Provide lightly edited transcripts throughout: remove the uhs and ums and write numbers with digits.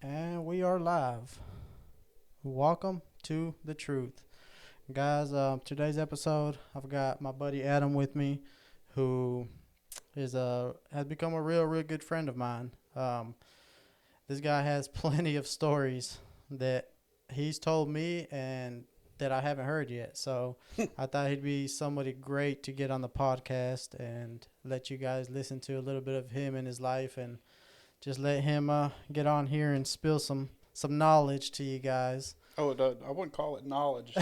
And we are live. Welcome to the truth. Guys, today's episode, I've got my buddy Adam with me, who has become a real good friend of mine. This guy has plenty of stories that he's told me and that I haven't heard yet. So I thought he'd be somebody great to get on the podcast and let you guys listen to a little bit of him and his life, and just let him get on here and spill some knowledge to you guys. Oh, I wouldn't call it knowledge.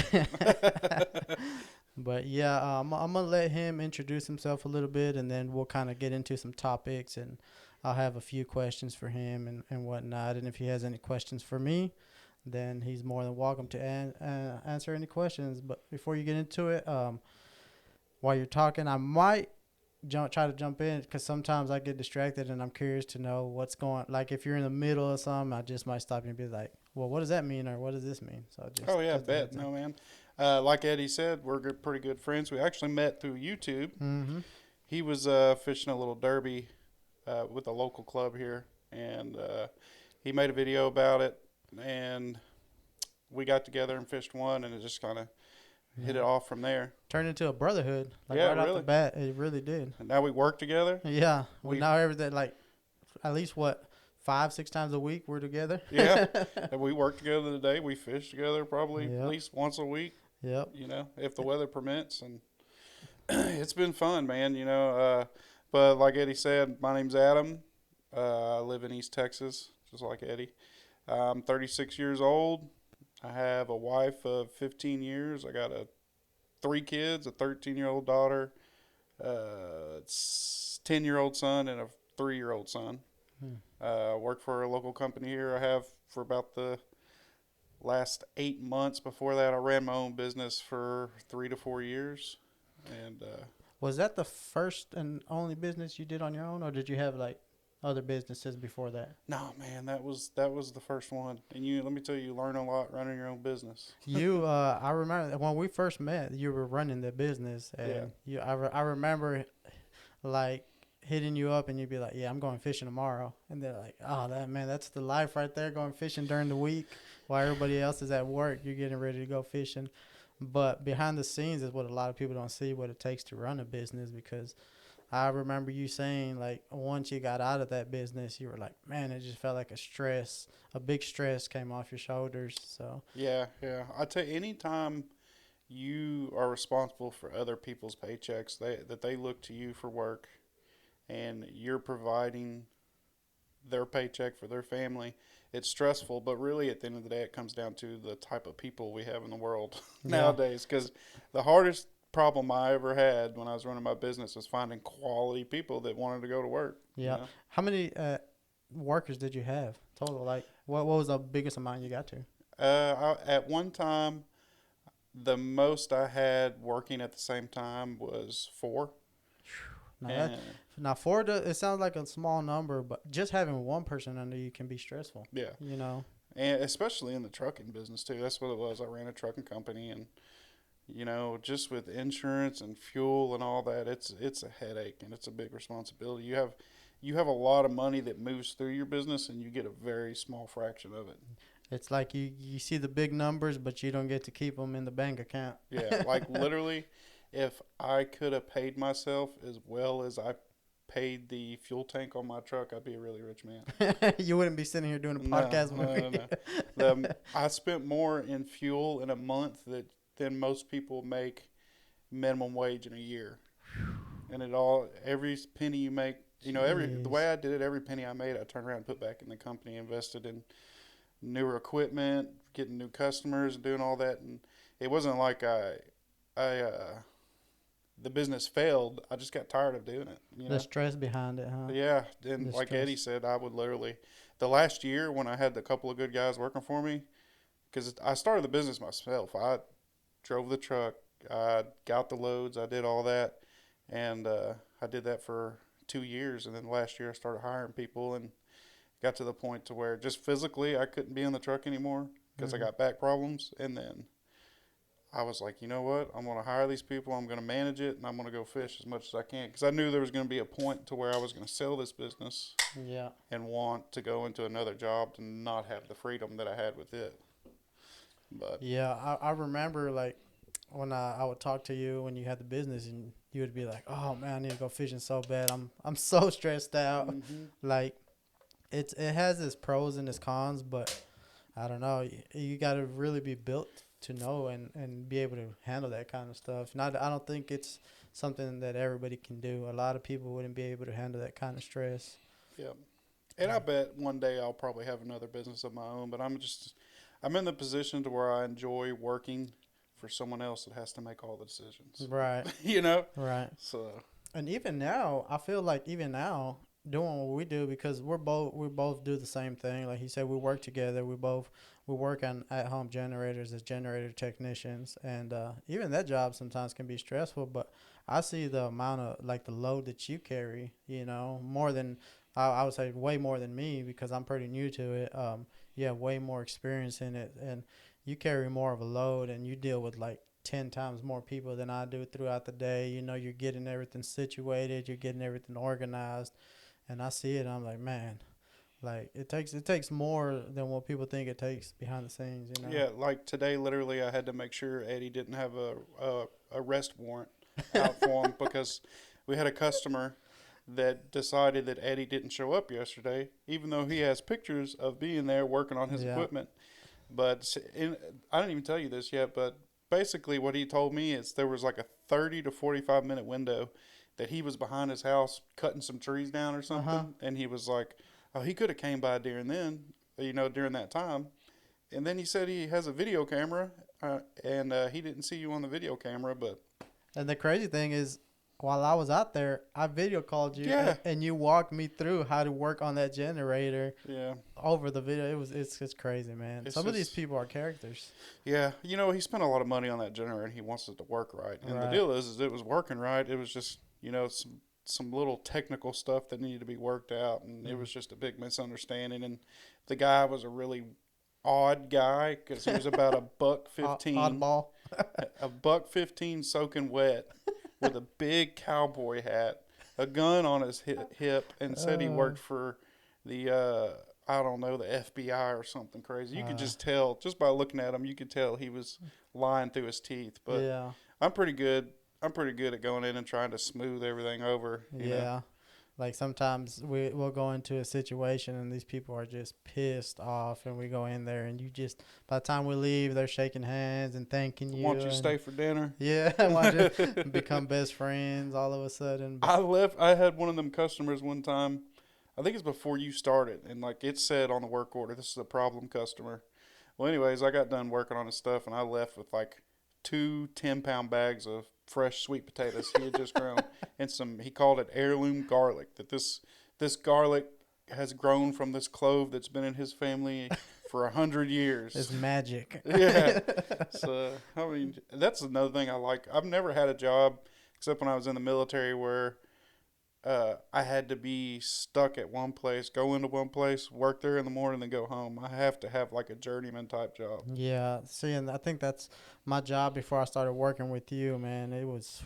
But yeah, I'm gonna let him introduce himself a little bit, and then we'll kind of get into some topics, and I'll have a few questions for him and whatnot. And if he has any questions for me, then he's more than welcome to answer any questions. But before you get into it, while you're talking, I might try to jump in because sometimes I get distracted and I'm curious to know what's going. Like if you're in the middle of something, I just might stop you and be like, "Well, what does that mean?" or "What does this mean?" So Oh yeah, just a bet. heads up. No, man. Like Eddie said, we're pretty good friends. We actually met through YouTube. Mm-hmm. He was fishing a little derby with a local club here, and he made a video about it, and we got together and fished one, and it just kind of hit it Yeah. off from there. Turned into a brotherhood. Like Yeah, right off the really. bat, it really did. And now we work together. Yeah. Well, We now everything like at least what 5-6 times a week we're together. Yeah, and we work together today. We fish together probably at Yep. least once a week. Yep. If the weather permits, and it's been fun, man. But like Eddie said, my name's Adam. I live in East Texas, just like Eddie. I'm 36 years old. I have a wife of 15 years. I got 3 kids, a 13-year-old daughter, 10-year-old son, and a 3-year-old son. Hmm. I work for a local company here. I have for about the last 8 months. Before that, I ran my own business for 3 to 4 years. And Was that the first and only business you did on your own, or did you have like other businesses before that? no, man, that was the first one. And let me tell you, you learn a lot running your own business. I remember when we first met, you were running the business, Yeah, and I remember like hitting you up, and you'd be like, "Yeah, I'm going fishing tomorrow," and they're like, "Oh, that's the life right there, going fishing during the week while everybody else is at work. You're getting ready to go fishing." But behind the scenes is what a lot of people don't see, what it takes to run a business, because I remember you saying like once you got out of that business, you were like, man, it just felt like a big stress came off your shoulders. So yeah. I tell you, anytime you are responsible for other people's paychecks, that they look to you for work, and you're providing their paycheck for their family. It's stressful, but really at the end of the day, it comes down to the type of people we have in the world yeah, nowadays. Because the hardest problem I ever had when I was running my business was finding quality people that wanted to go to work. You yeah. know, How many workers did you have total? Like, what was the biggest amount you got to? at one time, the most I had working at the same time was 4. Now that And now it sounds like a small number, but just having one person under you can be stressful. yeah, You know. and especially in the trucking business too. That's what it was. I ran a trucking company, and just with insurance and fuel and all that, it's a headache, and it's a big responsibility. You have a lot of money that moves through your business, and you get a very small fraction of it. It's like you see the big numbers, but you don't get to keep them in the bank account. Yeah, like literally, if I could have paid myself as well as I paid the fuel tank on my truck, I'd be a really rich man. You wouldn't be sitting here doing a No, podcast no, with no, me. no. I spent more in fuel in a month than most people make minimum wage in a year. And every penny you make, the way Jeez. I did it, every penny I made, I turned around and put back in the company, invested in newer equipment, getting new customers, and doing all that. And it wasn't like the business failed. I just got tired of doing it. The stress behind it, huh? Yeah, and The like Eddie stress. said, I would literally the last year when I had a couple of good guys working for me, because I started the business myself. I drove the truck, I got the loads, I did all that, and I did that for 2 years. And then last year I started hiring people, and got to the point to where just physically I couldn't be in the truck anymore because I Hmm. got back problems. And then I was like, you know what? I'm going to hire these people. I'm going to manage it, and I'm going to go fish as much as I can because I knew there was going to be a point to where I was going to sell this business Yeah. and want to go into another job to not have the freedom that I had with it. But Yeah, I remember like when I would talk to you when you had the business and you would be like, "Oh man, I need to go fishing so bad. I'm so stressed out." hmm Like it has its pros and its cons, but I don't know. You got to really be built to know and be able to handle that kind of stuff. Not I don't think it's something that everybody can do. A lot of people wouldn't be able to handle that kind of stress. yeah, and I bet one day I'll probably have another business of my own. But I'm in the position to where I enjoy working for someone else that has to make all the decisions. Right. you know, Right. so And even now, I feel like even now doing what we do because we both do the same thing. Like he said, we work together. We work on at home generators as generator technicians, and even that job sometimes can be stressful. But I see the amount of like the load that you carry. More than I would say way more than me because I'm pretty new to it. You have way more experience in it, and you carry more of a load, and you deal with like 10 times more people than I do throughout the day. You're getting everything situated, you're getting everything organized, and I see it. And I'm like, man, like it takes more than what people think it takes behind the scenes. yeah, like today, literally, I had to make sure Eddie didn't have a arrest warrant out for him because we had a customer that decided that Eddie didn't show up yesterday, even though he has pictures of being there working on his Yeah. equipment. But I didn't even tell you this yet, but basically what he told me is there was like a 30 to 45 minute window that he was behind his house cutting some trees down or Uh huh. something, and he was like, "Oh, he could have came by during then, during that time." And then he said he has a video camera, and he didn't see you on the video camera, but And the crazy thing is, while I was out there, I video called you yeah, and you walked me through how to work on that generator yeah, over the video. It's crazy, man. it's Some of these just people are characters. yeah, he spent a lot of money on that generator, and he wants it to work right. And the Right. deal is it was working right. It was just some little technical stuff that needed to be worked out, and it Mm. was just a big misunderstanding. And the guy was a really odd guy because he was about a buck 15, Oddball. a buck 15 soaking wet, with a big cowboy hat, a gun on his hip, and said he Uh, worked for the I don't know, the FBI or something crazy. You could uh, just tell just by looking at him. You could tell he was lying through his teeth. But yeah. I'm pretty good. I'm pretty good at going in and trying to smooth everything over. Yeah. Like sometimes we'll go into a situation and these people are just pissed off and we go in there and you just by the time we leave they're shaking hands and thanking you Want you to and stay for dinner? yeah, want to become best friends all of a sudden. But I left. I had one of them customers one time. I think it's before you started, and like it said on the work order, this is a problem customer. Well, anyways, I got done working on his stuff, and I left with like two 10-pound bags of fresh sweet potatoes he had just grown, and some. He called it heirloom garlic. That this garlic has grown from this clove that's been in his family for 100 years. it's magic. Yeah. So I mean, that's another thing I like. I've never had a job except when I was in the military where I had to be stuck at one place, go into one place, work there in the morning, then go home. I have to have like a journeyman type job. Yeah, see, and I think that's my job before I started working with you, man. It was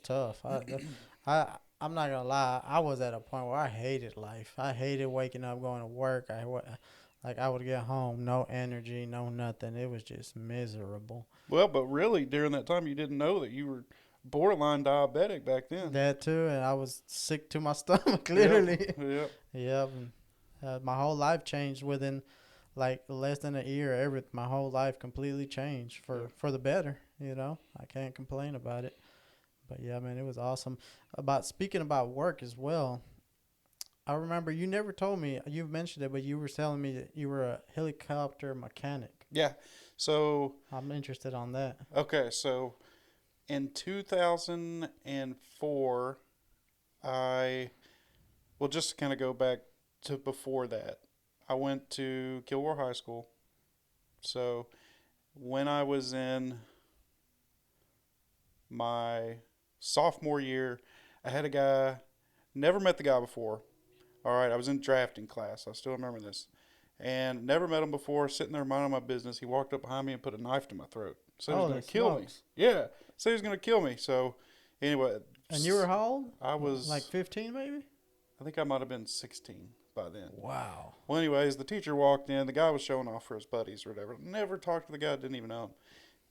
tough. I'm not gonna lie. I was at a point where I hated life. I hated waking up, going to work. Like I would get home, no energy, no nothing. It was just miserable. Well, but really, during that time, you didn't know that you were borderline diabetic back then. That too, and I was sick to my stomach, Yep. literally. Yep. Yep. And, my whole life changed within like less than a year. My whole life completely changed Yep. for the better. I can't complain about it. But yeah, man, it was awesome. About speaking about work as well. I remember you never told me. You've mentioned it, but you were telling me that you were a helicopter mechanic. Yeah. So, I'm interested on that. okay. So, in 2004, just to kind of go back to before that, I went to Kilgore High School. So, when I was in my sophomore year, I had a guy, never met the guy before. All right, I was in drafting class. I still remember this. And never met him before, sitting there minding my business. He walked up behind me and put a knife to my throat. said he was going Holy to kill me. smokes. Yeah, said he was going to kill me. So anyway, And you were how old? I was like 15 maybe? I think I might have been 16 by then. Wow. Well, anyways, the teacher walked in. The guy was showing off for his buddies or whatever. Never talked to the guy, didn't even know him.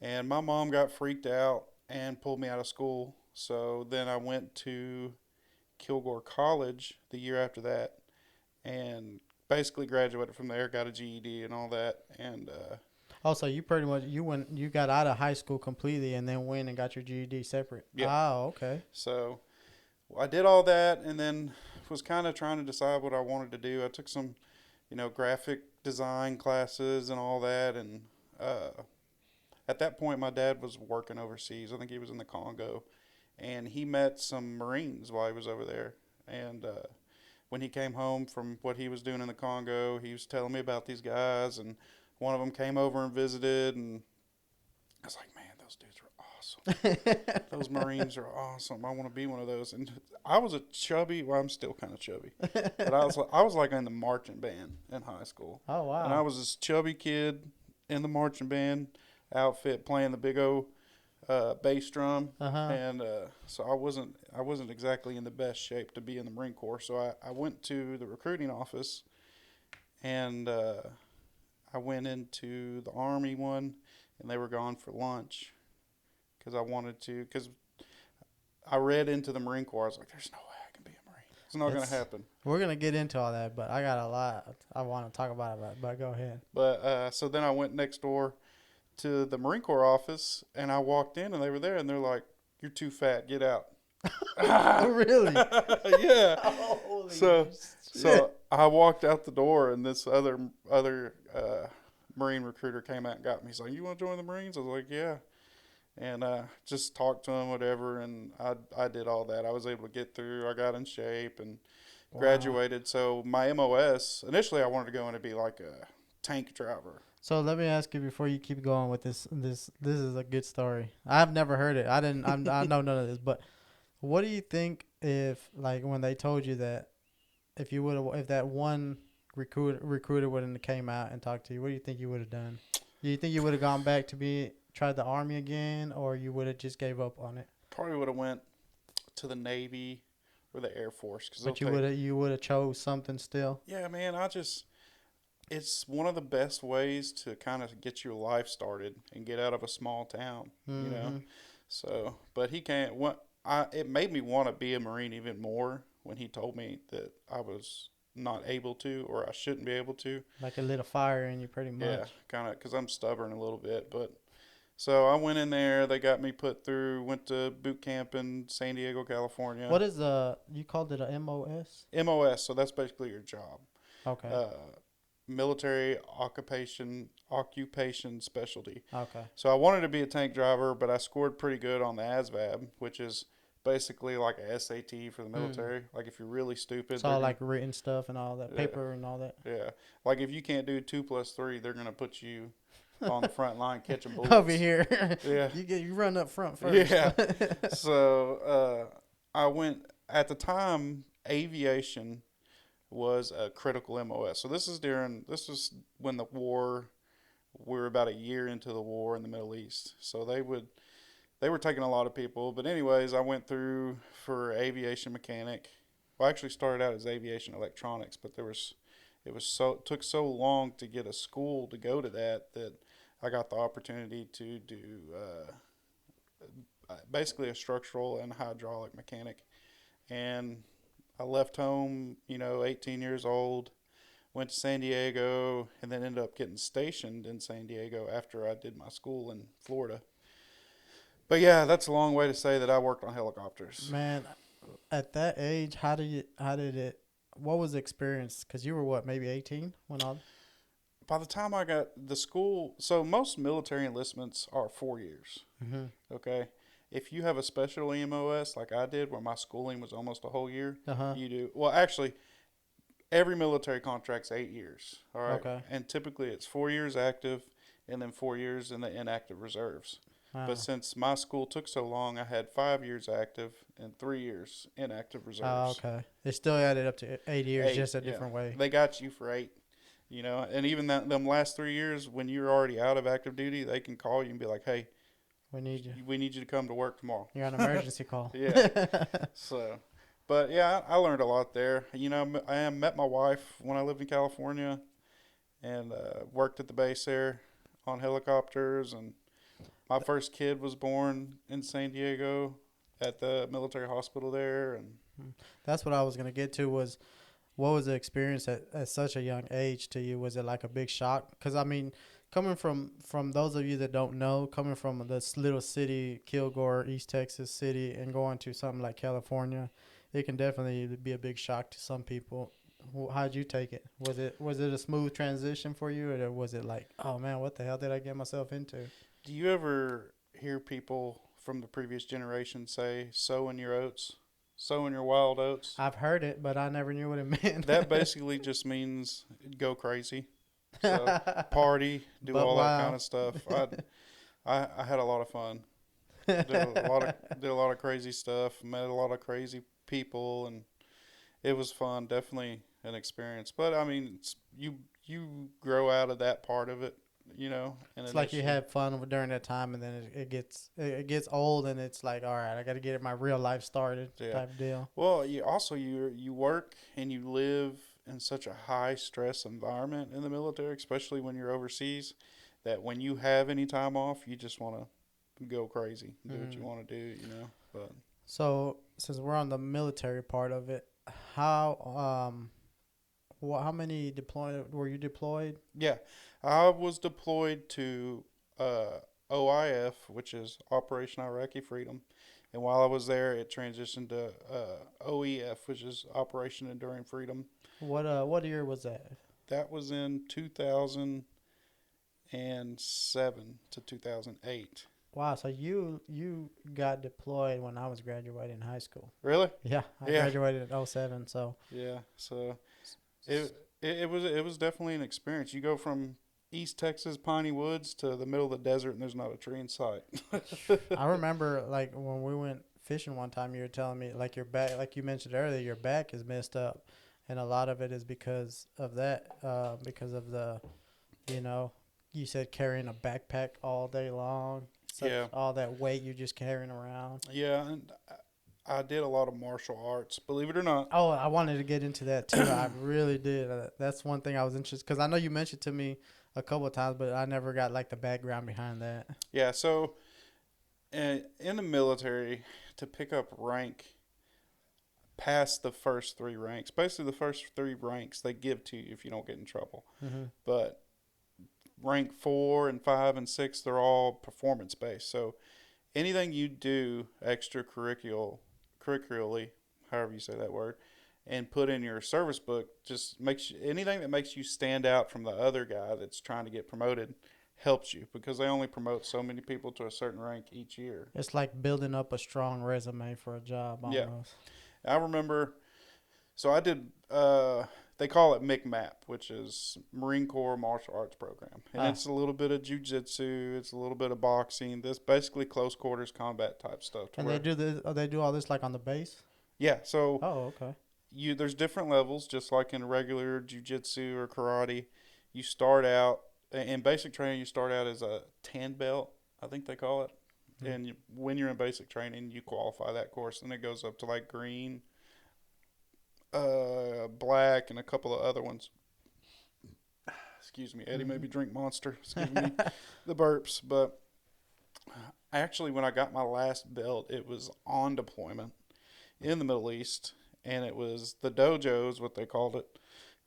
And my mom got freaked out and pulled me out of school. So then I went to Kilgore College the year after that and basically graduated from there, got a GED and all that. And Also, you pretty much you got out of high school completely and then went and got your GED separate. yeah. Oh, okay. So I did all that and then was kind of trying to decide what I wanted to do. I took some, graphic design classes and all that. And at that point, my dad was working overseas. I think he was in the Congo. And he met some Marines while he was over there. And when he came home from what he was doing in the Congo, he was telling me about these guys. And one of them came over and visited. And I was like, man, those dudes were awesome. Those Marines are awesome. I want to be one of those. And I was I'm still kind of chubby, but I was like in the marching band in high school. Oh, wow. And I was this chubby kid in the marching band outfit playing the big O bass drum. And so I wasn't exactly in the best shape to be in the Marine Corps. So I went to the recruiting office and I went into the Army one, and they were gone for lunch. Because I read into the Marine Corps. I was like, there's no way I can be a Marine. It's not going to happen. We're going to get into all that, but I got a lot I want to talk about it, but go ahead. But so then I went next door to the Marine Corps office, and I walked in, and they were there, and they're like, you're too fat. Get out. Really? Yeah. Holy so I walked out the door, and this other Marine recruiter came out and got me. He's like, you want to join the Marines? I was like, yeah. And just talked to him, whatever, and I did all that. I was able to get through. I got in shape and graduated. So my MOS, initially I wanted to go in and be like a tank driver. So let me ask you before you keep going with this. This is a good story. I've never heard it. I know none of this. But what do you think if, like, when they told you that, if that one recruiter wouldn't have came out and talked to you, what do you think you would have done? Do you think you would have gone back to tried the Army again, or you would have just gave up on it? Probably would have went to the Navy or the Air Force. But you would have chose something still? Yeah, man. It's one of the best ways to kind of get your life started and get out of a small town, So, but he can't. It made me want to be a Marine even more when he told me that I was not able to, or I shouldn't be able to. Like it lit a fire in you pretty much. Yeah, kind of, because I'm stubborn a little bit. But so I went in there. They got me went to boot camp in San Diego, California. What is you called it a MOS? MOS, so that's basically your job. Okay. Military occupation specialty. Okay. So I wanted to be a tank driver, but I scored pretty good on the ASVAB, which is basically like a SAT for the military. Like if you're really stupid. It's all like written stuff and all that, paper and all that. Yeah. Like if you can't do 2 + 3, they're going to put you on the front line catching bullets. Over here. Yeah. You run up front first. Yeah. So I went, at the time, Aviation was a critical MOS. So this was when we were about a year into the war in the Middle East. So they were taking a lot of people. But anyways, I went through for aviation mechanic. Well, I actually started out as aviation electronics, but it took so long to get a school to go to that I got the opportunity to do basically a structural and hydraulic mechanic. And I left home, 18 years old, went to San Diego, and then ended up getting stationed in San Diego after I did my school in Florida. But yeah, that's a long way to say that I worked on helicopters. Man, at that age, what was the experience? Because you were maybe 18 when all? By the time I got the school, so most military enlistments are 4 years. Mm-hmm. Okay. If you have a special EMOS like I did, where my schooling was almost a whole year, you do. Well, actually, every military contract's 8 years. All right. Okay. And typically it's 4 years active, and then 4 years in the inactive reserves. Wow. But since my school took so long, I had 5 years active and 3 years inactive reserves. Oh, okay. It still added up to 8 years, just a different way. They got you for 8. And even them last 3 years, when you're already out of active duty, they can call you and be like, hey, We need you. We need you to come to work tomorrow. You're on emergency call. Yeah. So, but yeah, I learned a lot there. You know, I met my wife when I lived in California, and worked at the base there on helicopters. And my first kid was born in San Diego at the military hospital there. And That's what I was gonna get to. Was what was the experience at such a young age to you? Was it like a big shock? Because I mean, coming from those of you that don't know, coming from this little city, Kilgore, East Texas city, and going to something like California, it can definitely be a big shock to some people. How'd you take it? Was it a smooth transition for you, or was it like, oh man, what the hell did I get myself into? do you ever hear people from the previous generation say, sow in your oats, sow in your wild oats? I've heard it, but I never knew what it meant. That basically just means go crazy. So party, do But all that wow. kind of stuff. I had a lot of fun. Did a lot of crazy stuff. Met a lot of crazy people, and it was fun. Definitely an experience. But I mean, you grow out of that part of it, you know. And It's like you had fun during that time, and then it gets old, and it's like, all right, I got to get my real life started, Yeah. type deal. Well, you work and you live in such a high stress environment in the military, especially when you're overseas, that when you have any time off, you just want to go crazy, do what you want to do, you know. But So since we're on the military part of it, how how many deployed were you deployed? yeah, I was deployed to OIF, which is Operation Iraqi Freedom, and while I was there, it transitioned to OEF, which is Operation Enduring Freedom. What year was that? That was in 2007 to 2008. Wow, so you got deployed when I was graduating high school. Really? Yeah, I Yeah. graduated in '07. So Yeah. So it was definitely an experience. You go from East Texas piney woods to the middle of the desert, and there's not a tree in sight. I remember like when we went fishing one time, you were telling me like your back, like you mentioned earlier, your back is messed up, and a lot of it is because of that, because of the, you know, you said carrying a backpack all day long, Yeah. all that weight you're just carrying around. Yeah, and I did a lot of martial arts, believe it or not. Oh, I wanted to get into that too. I really did. That's one thing I was interested because I know you mentioned to me a couple of times, but I never got like the background behind that. Yeah, so in the military, to pick up rank past the first three ranks, basically the first three ranks they give to you if you don't get in trouble. Mm-hmm. But rank 4 and 5 and 6, they're all performance based. So anything you do curricularly, however you say that word, and put in your service book just makes you, anything that makes you stand out from the other guy that's trying to get promoted helps you, because they only promote so many people to a certain rank each year. It's like building up a strong resume for a job almost. Yeah. I remember, so I did, they call it MCMAP, which is Marine Corps Martial Arts Program. And it's a little bit of jiu-jitsu, it's a little bit of boxing, this basically close quarters combat type stuff. And they do all this like on the base? Yeah, so Oh, okay. there's different levels, just like in regular jiu-jitsu or karate. You start out, in basic training, you start out as a tan belt, I think they call it. Mm-hmm. And when you're in basic training, you qualify that course, and it goes up to like green, black, and a couple of other ones. Excuse me, Eddie made me drink Monster. Excuse me, the burps. But actually, when I got my last belt, it was on deployment in the Middle East, and it was the dojos, what they called it,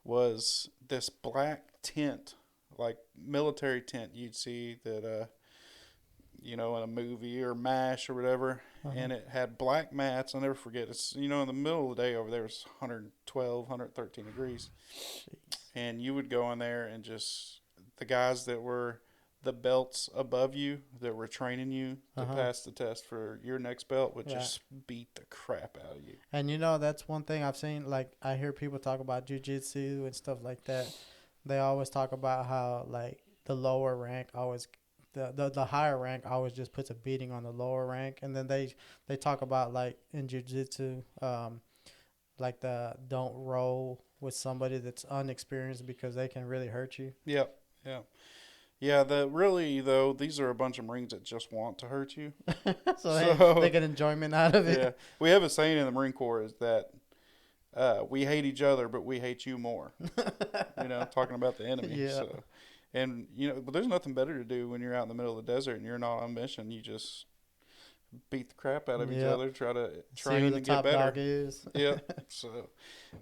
was this black tent, like military tent you'd see that in a movie or MASH or whatever. And it had black mats. I'll never forget. It's, in the middle of the day over there, it's 112, 113 degrees. Jeez. And you would go in there and just, the guys that were the belts above you that were training you to pass the test for your next belt would just beat the crap out of you. And that's one thing I've seen. Like I hear people talk about jiu-jitsu and stuff like that. They always talk about how like the lower rank always, the higher rank always just puts a beating on the lower rank. And then they talk about like in jiu-jitsu, like don't roll with somebody that's unexperienced because they can really hurt you. Yep. Yeah. Yeah, though, these are a bunch of Marines that just want to hurt you. So they So get enjoyment out of yeah, it. we have a saying in the Marine Corps is that we hate each other, but we hate you more. Talking about the enemy. Yeah. So, and but there's nothing better to do when you're out in the middle of the desert and you're not on mission. You just beat the crap out of each Yep. other, try to See who train the and get top better. dog is. Yep. So,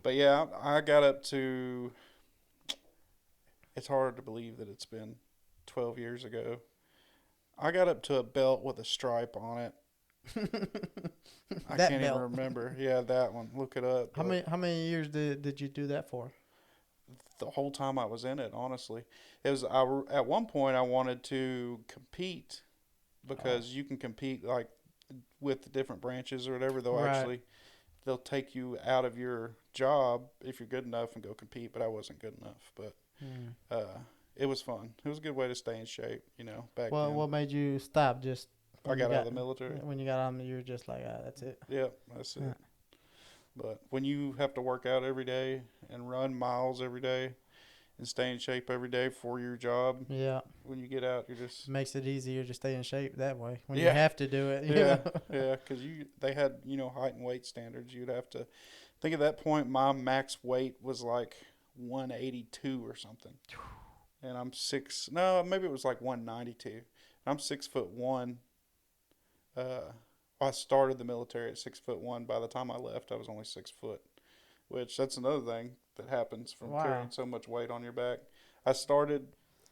but yeah, I got up to. It's hard to believe that it's been 12 years ago. I got up to a belt with a stripe on it. I That can't even belt. remember. Yeah, that one. Look it up. How many years did you do that for? The whole time I was in it, honestly, it was. At one point I wanted to compete Oh. because you can compete like with the different branches or whatever. Right. They'll take you out of your job if you're good enough and go compete. But I wasn't good enough. But Hmm. it was fun. It was a good way to stay in shape. Back Well, then what made you stop? Just I when you got out of got the military. when you got on, you were just like, ah, that's it. Yep, that's Yeah. it. But when you have to work out every day and run miles every day and stay in shape every day for your job, Yeah. when you get out, you're just Makes it easier to stay in shape that way when you yeah, have to do it. yeah, yeah. Because they had height and weight standards. You'd have to think at that point. My max weight was like 182 or something, and I'm six. No, maybe it was like 192. I'm 6'1". I started the military at 6'1". By the time I left, I was only 6 foot. Which that's another thing that happens from Wow. carrying so much weight on your back. I started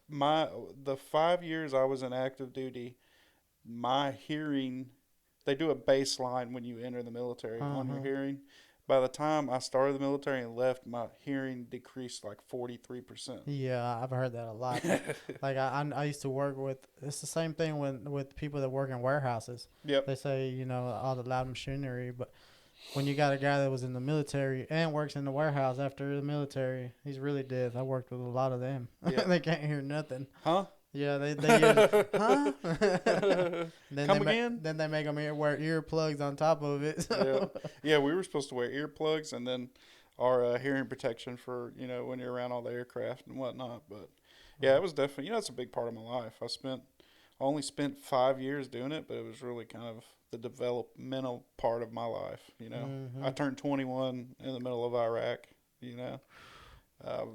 the 5 years I was in active duty. My hearing, they do a baseline when you enter the military Uh on your huh. hearing. By the time I started the military and left, my hearing decreased like 43%. Yeah, I've heard that a lot. Like I used to work with. It's the same thing with people that work in warehouses. Yep. They say all the loud machinery, but when you got a guy that was in the military and works in the warehouse after the military, he's really deaf. I worked with a lot of them. Yep. They can't hear nothing. Huh? Yeah, they use huh? then Come again? then they make them wear earplugs on top of it. Yeah, So. yeah. We were supposed to wear earplugs and then our hearing protection for when you're around all the aircraft and whatnot. But yeah, it was definitely it's a big part of my life. I only spent 5 years doing it, but it was really kind of the developmental part of my life. I Mm-hmm. turned 21 in the middle of Iraq. You know, uh,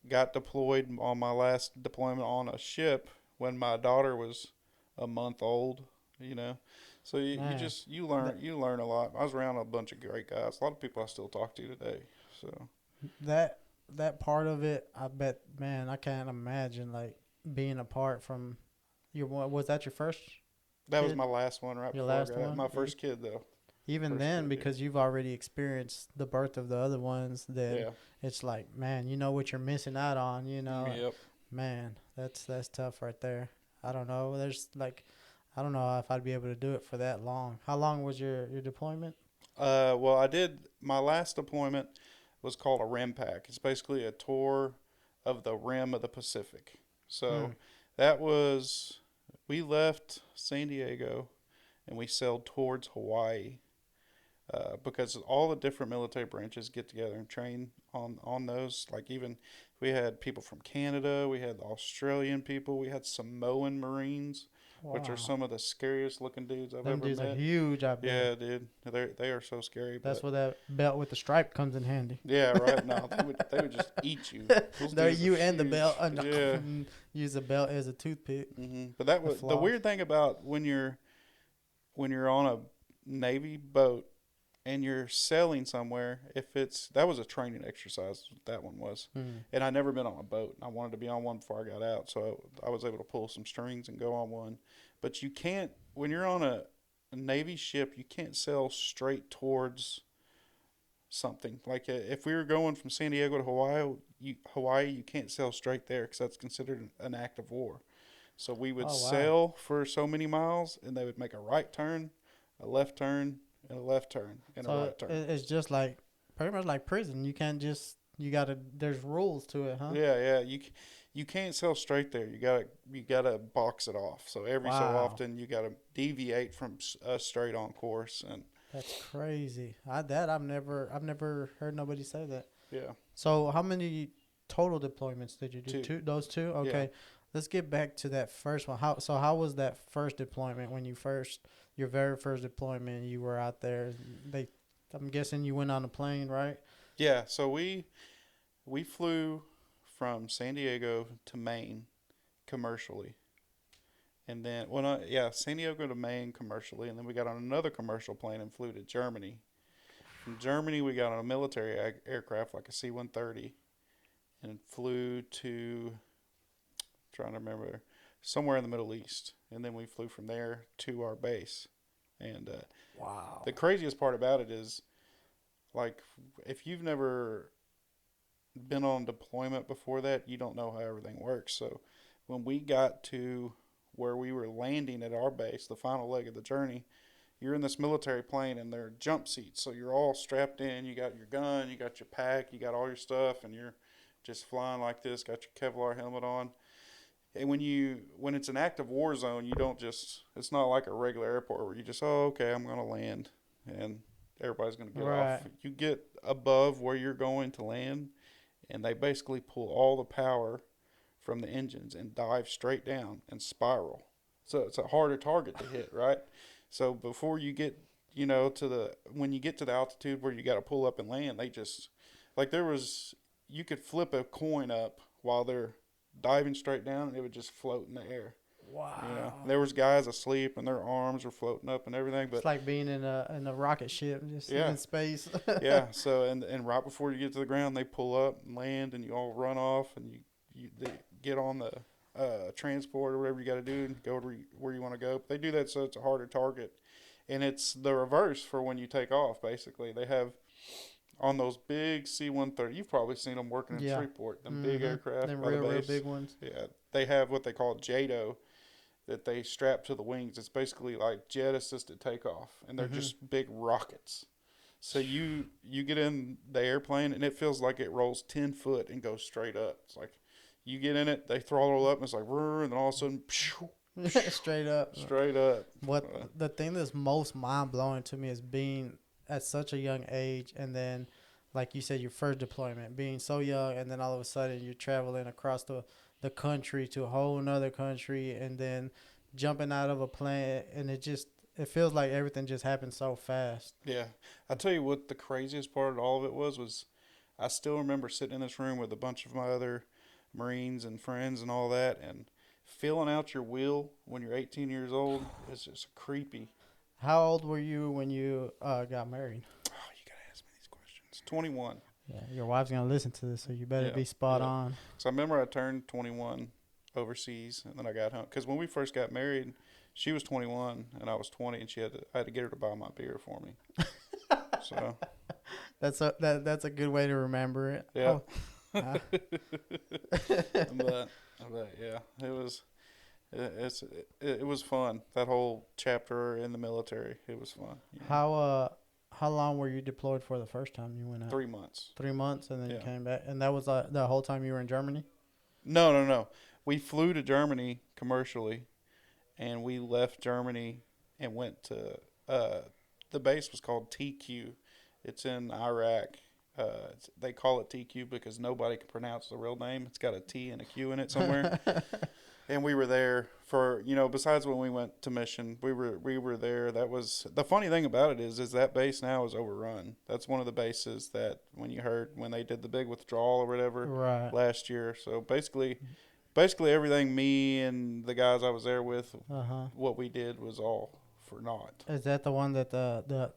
got deployed on my last deployment on a ship when my daughter was a month old. You know, so you Man, just that you learn a lot. I was around a bunch of great guys. A lot of people I still talk to today. So that that part of it, I bet, man, I can't imagine like being apart from your. Was that your first that was kid? my last one right Your before I last got it. one? My first kid though. Even First then, kid. Yeah. because you've already experienced the birth of the other ones, then Yeah. it's like, man, you know what you're missing out on. Yep. Man, that's tough right there. I don't know. There's like, I don't know if I'd be able to do it for that long. How long was your deployment? Well, I did my last deployment was called a rim pack. It's basically a tour of the rim of the Pacific. Hmm. So that was we left San Diego and we sailed towards Hawaii because all the different military branches get together and train on those. Like even we had people from Canada, we had Australian people, we had Samoan Marines, which are Wow. some of the scariest looking dudes I've Them ever dudes are met. huge, I bet. Yeah, dude, they are so scary. That's But where that belt with the stripe comes in handy. yeah, right now they would just eat you. Those There, dudes are you and the belt. huge. Yeah. Use the belt as a toothpick. But that The was the flaws. weird thing about when you're on a Navy boat and you're sailing somewhere. If it's that was a training exercise. That one was, Hmm. and I never been on a boat. I wanted to be on one before I got out, so I was able to pull some strings and go on one. But you can't when you're on a Navy ship. You can't sail straight towards something. Like if we were going from San Diego to Hawaii, you can't sail straight there because that's considered an act of war. So we would Oh wow. sail for so many miles, and they would make a right turn, a left turn, and a left turn, and a So right turn. it's just like pretty much like prison. You can't just you gotta. There's rules to it, huh? Yeah, yeah. You can't sail straight there. You gotta box it off. So every so Wow. often you gotta deviate from a straight on course, and That's crazy. I've never heard nobody say that. yeah, So how many total deployments did you do? two. Two, those two? Yeah. Okay. let's get back to that first one. How was that first deployment when your very first deployment? You were out there. I'm guessing you went on a plane, right? Yeah, so we flew from San Diego to Maine commercially. And then, well, no, yeah, San Diego to Maine commercially, and then we got on another commercial plane and flew to Germany. From Germany, we got on a military aircraft like a C-130 and flew to, trying to remember, somewhere in the Middle East. And then we flew from there to our base. And Wow. the craziest part about it is, like, if you've never been on deployment before that, you don't know how everything works. So when we got to where we were landing at our base, the final leg of the journey, you're in this military plane and there are jump seats. So you're all strapped in. You got your gun, you got your pack, you got all your stuff, and you're just flying like this, got your Kevlar helmet on. And when it's an active war zone, you don't just, it's not like a regular airport where you just, oh, okay, I'm going to land and everybody's going to get off. Right. You get above where you're going to land, and they basically pull all the power from the engines and dive straight down and spiral. So it's a harder target to hit, right? So before you get, when you get to the altitude where you got to pull up and land, they just, like you could flip a coin up while they're diving straight down and it would just float in the air. Wow. There was guys asleep and their arms were floating up and everything. But It's like being in a rocket ship, just yeah, in space. yeah. So and right before you get to the ground, they pull up and land, and you all run off, and they get on the transport or whatever you got to do and go to where you want to go. But they do that so it's a harder target, and it's the reverse for when you take off. Basically, they have on those big C-130. You've probably seen them working in Yeah. Shreveport. Them big aircraft Them by the real base. big ones. Yeah, they have what they call JADO that they strap to the wings. It's basically like jet assisted takeoff, and they're just big rockets. So you get in the airplane and it feels like it rolls 10 foot and goes straight up. It's like you get in it, they throttle up, and it's like, and then all of a sudden, Straight up. straight up. What the thing that's most mind blowing to me is being at such a young age, and then, like you said, your first deployment, being so young, and then all of a sudden you're traveling across the country to a whole nother country, and then jumping out of a plane, and it feels like everything just happened so fast. Yeah. I tell you what, the craziest part of all of it was I still remember sitting in this room with a bunch of my other Marines and friends and all that, and filling out your will when you're 18 years old is just creepy. How old were you when you got married? Oh, you gotta ask me these questions. 21. Yeah, your wife's gonna listen to this, so you better Yeah, be spot yeah. on. So I remember I turned 21 overseas, and then I got home. Because when we first got married, she was 21 and I was 20, and I had to get her to buy my beer for me. So That's a good way to remember it. yeah. Oh, but yeah, it was fun. That whole chapter in the military, it was fun. how long were you deployed for the first time you went out? 3 months. 3 months, and then you Yeah. came back, and that was the whole time you were in Germany. No. We flew to Germany commercially, and we left Germany and went to the base was called TQ. It's in Iraq. They call it TQ because nobody can pronounce the real name. It's got a T and a Q in it somewhere. And we were there for, besides when we went to mission, we were there. That was the funny thing about it is that base now is overrun. That's one of the bases that when they did the big withdrawal or whatever Right. last year. So basically everything me and the guys I was there with, what we did was all for naught. Is that the one that the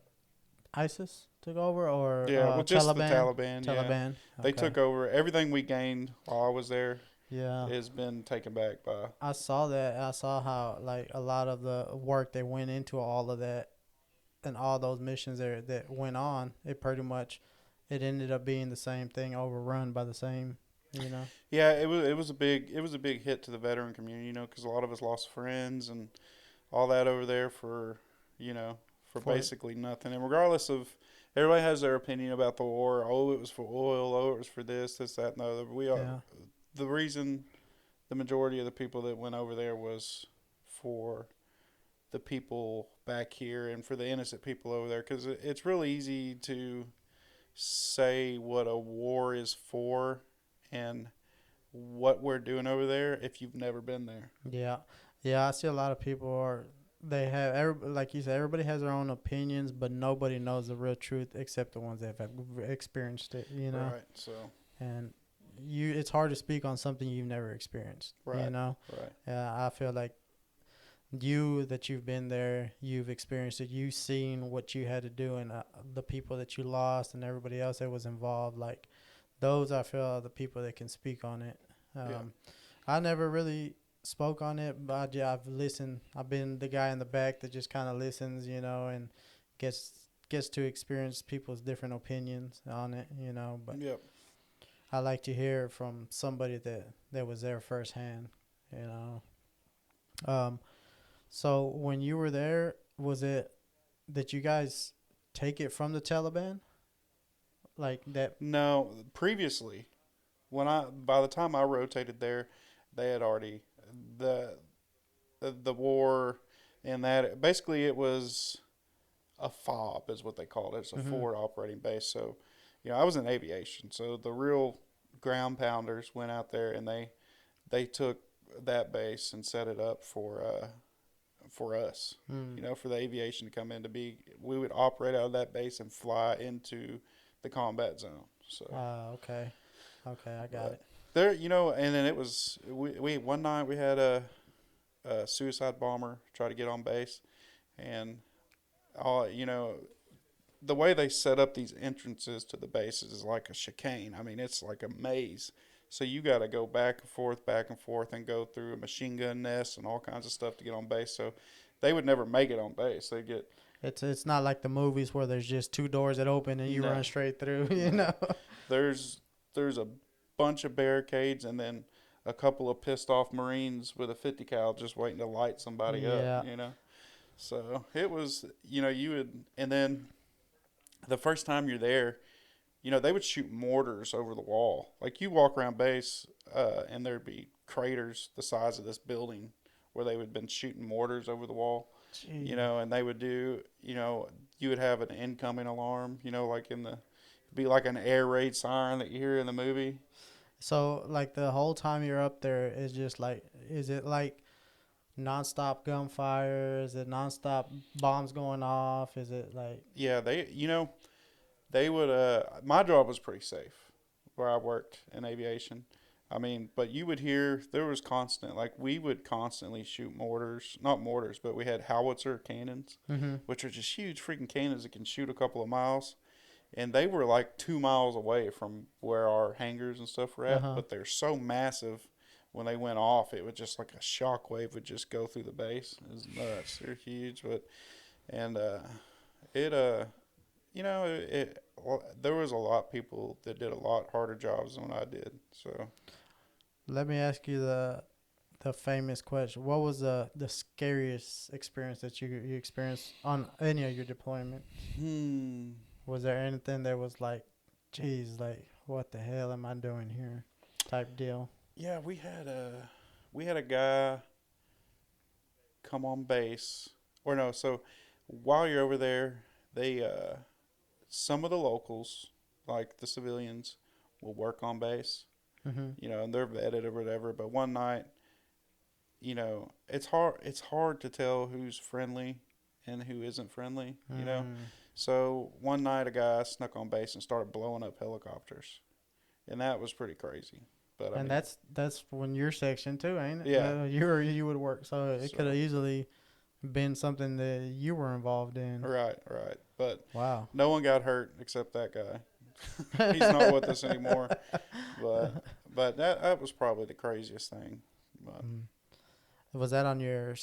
ISIS took over, or Yeah, well, just Taliban? the Taliban. Yeah. Taliban. They Okay. took over everything we gained while I was there. Yeah. Has been taken back by. I saw that. I saw how like a lot of the work that went into all of that and all those missions there that went on. It ended up being the same thing, overrun by the same. Yeah, it was a big hit to the veteran community, because a lot of us lost friends and all that over there for basically nothing. And regardless of, everybody has their opinion about the war. Oh, it was for oil. Oh, it was for this, that, and the other. The reason the majority of the people that went over there was for the people back here and for the innocent people over there, because it's really easy to say what a war is for and what we're doing over there if you've never been there. Yeah, yeah. I see a lot of people are they have like you said, everybody has their own opinions, but nobody knows the real truth except the ones that have experienced it. You know, Right. So. and it's hard to speak on something you've never experienced. Right. You know, Right. I feel like you've been there, you've experienced it, you've seen what you had to do, and the people that you lost and everybody else that was involved. Like those, I feel, are the people that can speak on it. Yeah. I never really spoke on it, but I've listened. I've been the guy in the back that just kind of listens, you know, and gets to experience people's different opinions on it, you know. But Yep. I like to hear it from somebody that was there firsthand, you know. So when you were there, was it that you guys take it from the Taliban, like that? No, previously, by the time I rotated there, they had already the the war and that basically it was a FOB is what they called it. It's a Mm-hmm. forward operating base. So, I was in aviation, so the real ground pounders went out there and they took that base and set it up for us. Mm. For the aviation to come in we would operate out of that base and fly into the combat zone. So. Okay. Okay, I got But it. there, and then it was we one night we had a suicide bomber try to get on base, and all the way they set up these entrances to the bases is like a chicane. I mean, it's like a maze. So you got to go back and forth, and go through a machine gun nest and all kinds of stuff to get on base. So they would never make it on base. They get It's not like the movies where there's just two doors that open and you no, run straight through, you no. know. There's a bunch of barricades and then a couple of pissed off Marines with a 50 cal just waiting to light somebody Yeah. up. So it was, you would, and then the first time you're there, they would shoot mortars over the wall. Like you walk around base, and there'd be craters the size of this building where they would have been shooting mortars over the wall. Gee. And they would do, you would have an incoming alarm, like be like an air raid siren that you hear in the movie. So like the whole time you're up there is just like, is it like nonstop gunfire? Is it nonstop bombs going off? Is it like? Yeah, they would, my job was pretty safe where I worked in aviation. I mean, but you would hear, there was constant, like we would constantly shoot mortars, not mortars, but we had howitzer cannons, Mm-hmm. which are just huge freaking cannons that can shoot a couple of miles. And they were like 2 miles away from where our hangars and stuff were at, Uh-huh. but they're so massive. When they went off, it would just like a shock wave would just go through the base. It was nuts. They're huge, and it there was a lot of people that did a lot harder jobs than I did. So Let me ask you the famous question. What was the scariest experience that you experienced on any of your deployment? Was there anything that was like, geez, like what the hell am I doing here, type deal? yeah, we had a guy come on base, or no. So while you're over there, they some of the locals, like the civilians, will work on base. Mm-hmm. And they're vetted or whatever. But one night, it's hard. It's hard to tell who's friendly and who isn't friendly. So one night, a guy snuck on base and started blowing up helicopters, and that was pretty crazy. But I And mean, that's when your section too, ain't it? yeah. You would work, so it could So have easily been something that you were involved in. right, right. But Wow. no one got hurt except that guy. He's not with us anymore. But that was probably the craziest thing. But Mm. Was that on your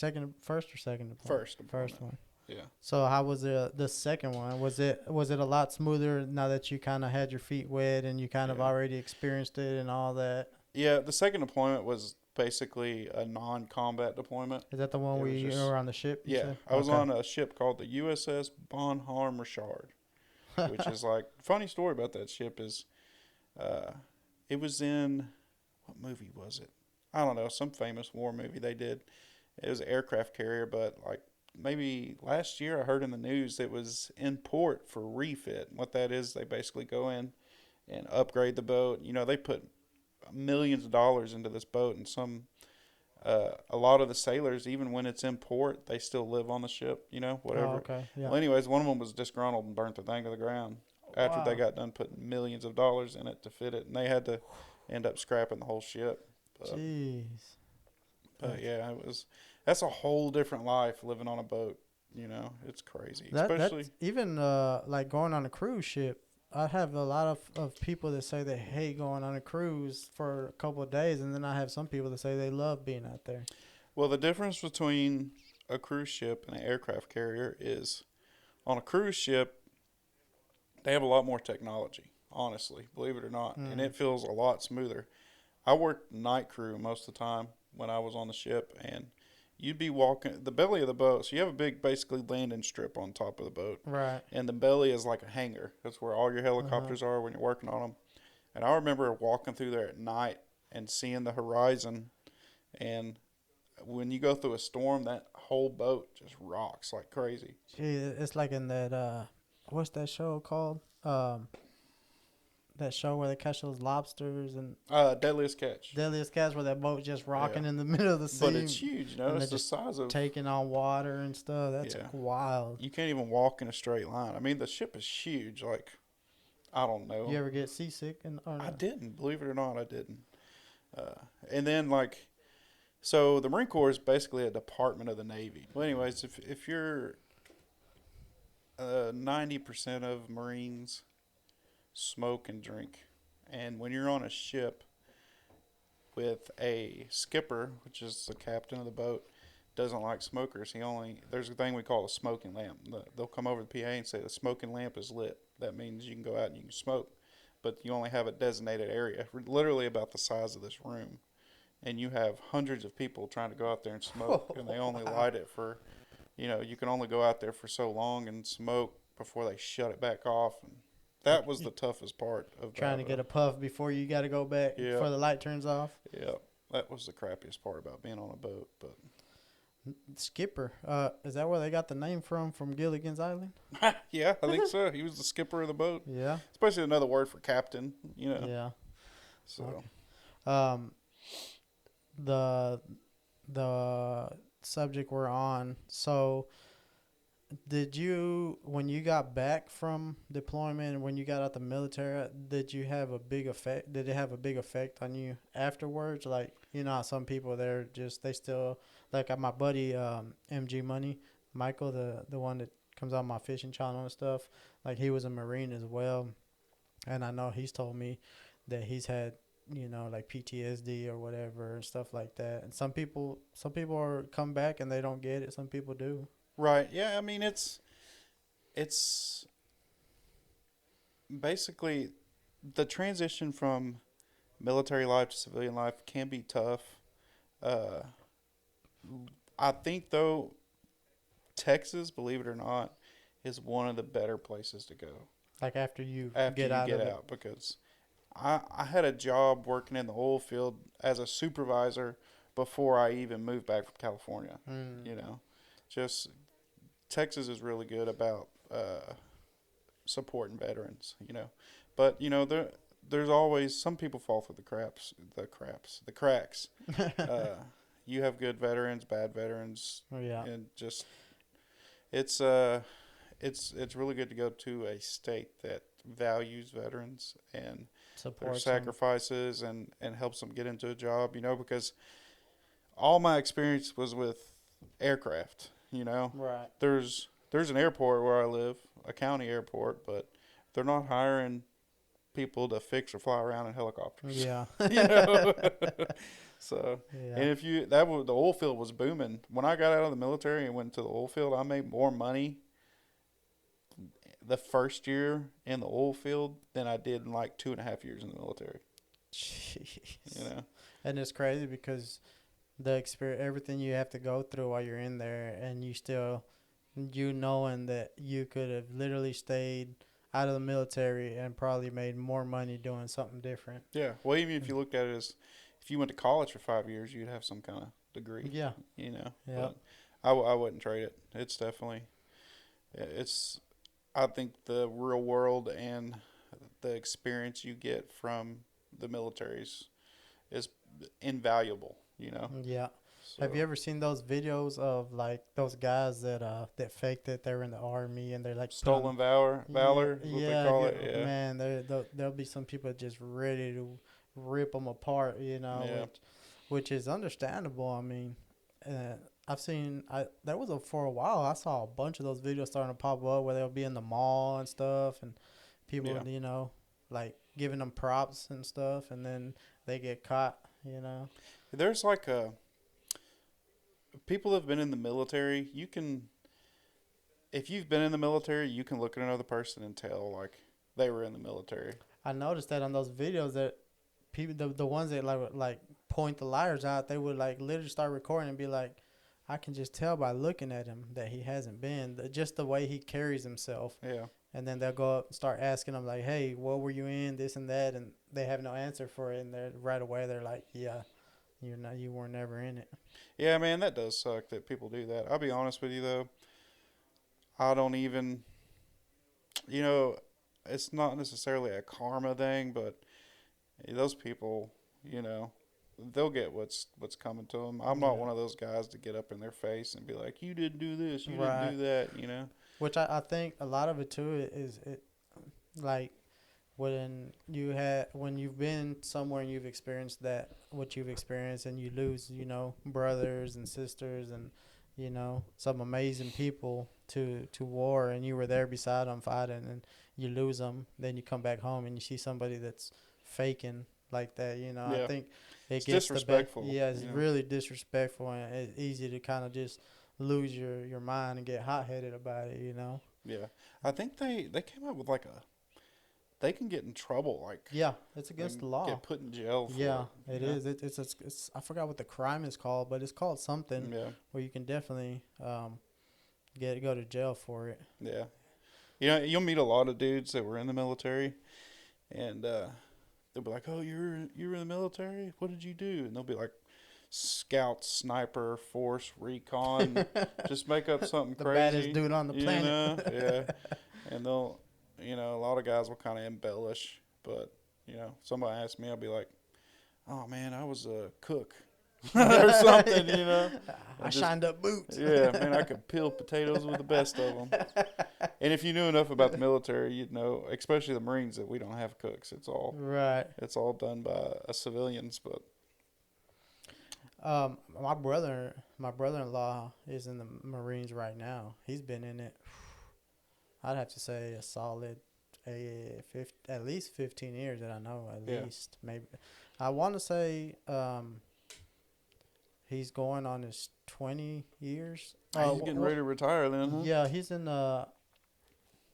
first or second deployment? first deployment. First one. Yeah. So how was the second one? Was it a lot smoother now that you kind of had your feet wet and you kind of Yeah. already experienced it and all that? Yeah, the second deployment was basically a non-combat deployment. Is that the one It where was you just- were on the ship? You Yeah, said? I was Okay. on a ship called the USS Bonhomme Richard, which is like funny story about that ship is, it was in what movie was it? I don't know, some famous war movie they did. It was an aircraft carrier, but like maybe last year I heard in the news it was in port for refit. What that is, they basically go in and upgrade the boat. They put millions of dollars into this boat, and a lot of the sailors, even when it's in port, they still live on the ship, Oh, whatever. okay. Yeah. Well, anyways, one of them was disgruntled and burnt the thing to the ground after they Wow. got done putting millions of dollars in it to fit it, and they had to end up scrapping the whole ship. But, Jeez. but yeah, that's a whole different life living on a boat. It's crazy, especially. That's even like going on a cruise ship. I have a lot of people that say they hate going on a cruise for a couple of days, and then I have some people that say they love being out there. Well, the difference between a cruise ship and an aircraft carrier is on a cruise ship, they have a lot more technology, honestly, believe it or not, and Mm. it feels a lot smoother. I worked night crew most of the time when I was on the ship, and you'd be walking the belly of the boat. So you have a big, basically, landing strip on top of the boat, Right. and the belly is like a hangar. That's where all your Uh huh. helicopters are when you're working on them. And I remember walking through there at night and seeing the horizon, and when you go through a storm, that whole boat just rocks like crazy. Gee, it's like in that what's that show called? That show where they catch those lobsters and Deadliest Catch. deadliest catch, where that boat just Yeah, rocking in the middle of the but it's sea, huge. and they're It's the just size of. taking on water and stuff. That's Yeah, wild. you can't even walk in a straight line. I mean, the ship is huge. Like, I don't You know. ever get seasick and or I no? didn't, believe it or not, I didn't. And then like, so the Marine Corps is basically a department of the Navy. Well, anyways, if you're 90% of Marines smoke and drink, and when you're on a ship with a skipper, which is the captain of the boat, doesn't like smokers. There's a thing we call a smoking lamp. They'll come over to the PA and say the smoking lamp is lit. That means you can go out and you can smoke, but you only have a designated area, literally about the size of this room, and you have hundreds of people trying to go out there and smoke, and they only Wow. light it for, you can only go out there for so long and smoke before they shut it back off, and that was You the toughest part trying about to get a puff before you got to go back yeah, before the light turns off. yeah, that was the crappiest part about being on a boat, but. Skipper, is that where they got the name from Gilligan's Island? Yeah, I think so. He was the skipper of the boat. Yeah. Especially another word for captain. Yeah. So, Okay. Um, the the subject we're on. So, did you, when you got back from deployment and when you got out the military, did you have a big effect? Did it have a big effect on you afterwards? Like, how some people they're just they still like my buddy MG Money, Michael, the one that comes on my fishing channel and stuff. Like he was a Marine as well, and I know he's told me that he's had like PTSD or whatever and stuff like that. And some people are come back and they don't get it. Some people do. right. Yeah, I mean, it's basically the transition from military life to civilian life can be tough. Uh, I think, though, Texas, believe it or not, is one of the better places to go Like after you after get you out get of it. out because I had a job working in the oil field as a supervisor before I even moved back from California. Mm. You know, just Texas is really good about supporting veterans. But there's always some people fall through the cracks. Uh, you have good veterans, bad veterans, Oh yeah. and just it's uh it's really good to go to a state that values veterans and their Support some. sacrifices and helps them get into a job, because all my experience was with aircraft. Right. There's an airport where I live, a county airport, but they're not hiring people to fix or fly around in helicopters. Yeah. you know. So, Yeah. and if you the oil field was booming. When I got out of the military and went to the oil field, I made more money the first year in the oil field than I did in like 2.5 years in the military. You Jeez. know. And it's crazy because the experience, everything you have to go through while you're in there, and you knowing that you could have literally stayed out of the military and probably made more money doing something different. Yeah. Well, even if you looked at it as if you went to college for 5 years, you'd have some kind of degree. Yeah. Yeah. But I wouldn't trade it. It's definitely it's. I think the real world and the experience you get from the military's is invaluable. Yeah. Have you So ever seen those videos of like those guys that fake that they're in the army and they're like put on? stolen valor, Yeah, valor is what they yeah. call it. Yeah, Man, there'll be some people just ready to rip them apart, yeah, which is understandable. I mean, uh, there was for a while I saw a bunch of those videos starting to pop up where they'll be in the mall and stuff, and people, yeah. like giving them props and stuff, and then they get caught, There's like a people have been in the military. You can, if you've been in the military, you can look at another person and tell like they were in the military. I noticed that on those videos that people, the ones that like point the liars out, they would like literally start recording and be like, I can just tell by looking at him that he hasn't been, just the way he carries himself. Yeah, And then they'll go up and start asking them like, hey, what were you in, this and that, and they have no answer for it, and they're right away they're like, yeah, you were never in it. yeah, man, that does suck that people do that. I'll be honest with you though, I don't even, you know, it's not necessarily a karma thing, but those people, you know, they'll get what's coming to them. I'm not Yeah. one of those guys to get up in their face and be like, "You didn't do this, you didn't Right. do that," you know. Which I think a lot of it too is it like when you've been somewhere and you've experienced that what you've experienced and you lose brothers and sisters and some amazing people to war and you were there beside them fighting and you lose them, then you come back home and you see somebody that's faking like that. I Yeah, think it it's gets the best. disrespectful. Yeah, it's really disrespectful and it's easy to kind of just lose your mind and get hot headed about it. Yeah, I think they came up with like they can get in trouble, like Yeah, it's they against the can law. get put in jail Yeah, for it. it is. It's I forgot what the crime is called, but it's called something Yeah, where you can definitely go to jail for it. yeah. You'll meet a lot of dudes that were in the military, and they'll be like, "Oh, you're in the military? What did you do?" And they'll be like, "Scout, sniper, force, recon." Just make up something The crazy, baddest dude on the planet. Yeah. And they'll, a lot of guys will kind of embellish, but somebody asks me, I'll be like, "Oh man, I was a cook." Or something. I shined up boots. Yeah, man, I could peel potatoes with the best of them. And if you knew enough about the military, you'd know, especially the Marines, that we don't have cooks. Right. It's all done by civilians. But My brother-in-law is in the Marines right now. He's been in it. I'd have to say a solid, at least 15 years that I know. At Yeah. least maybe, I want to say he's going on his 20 years. he's getting ready to retire then, huh? Yeah, he's in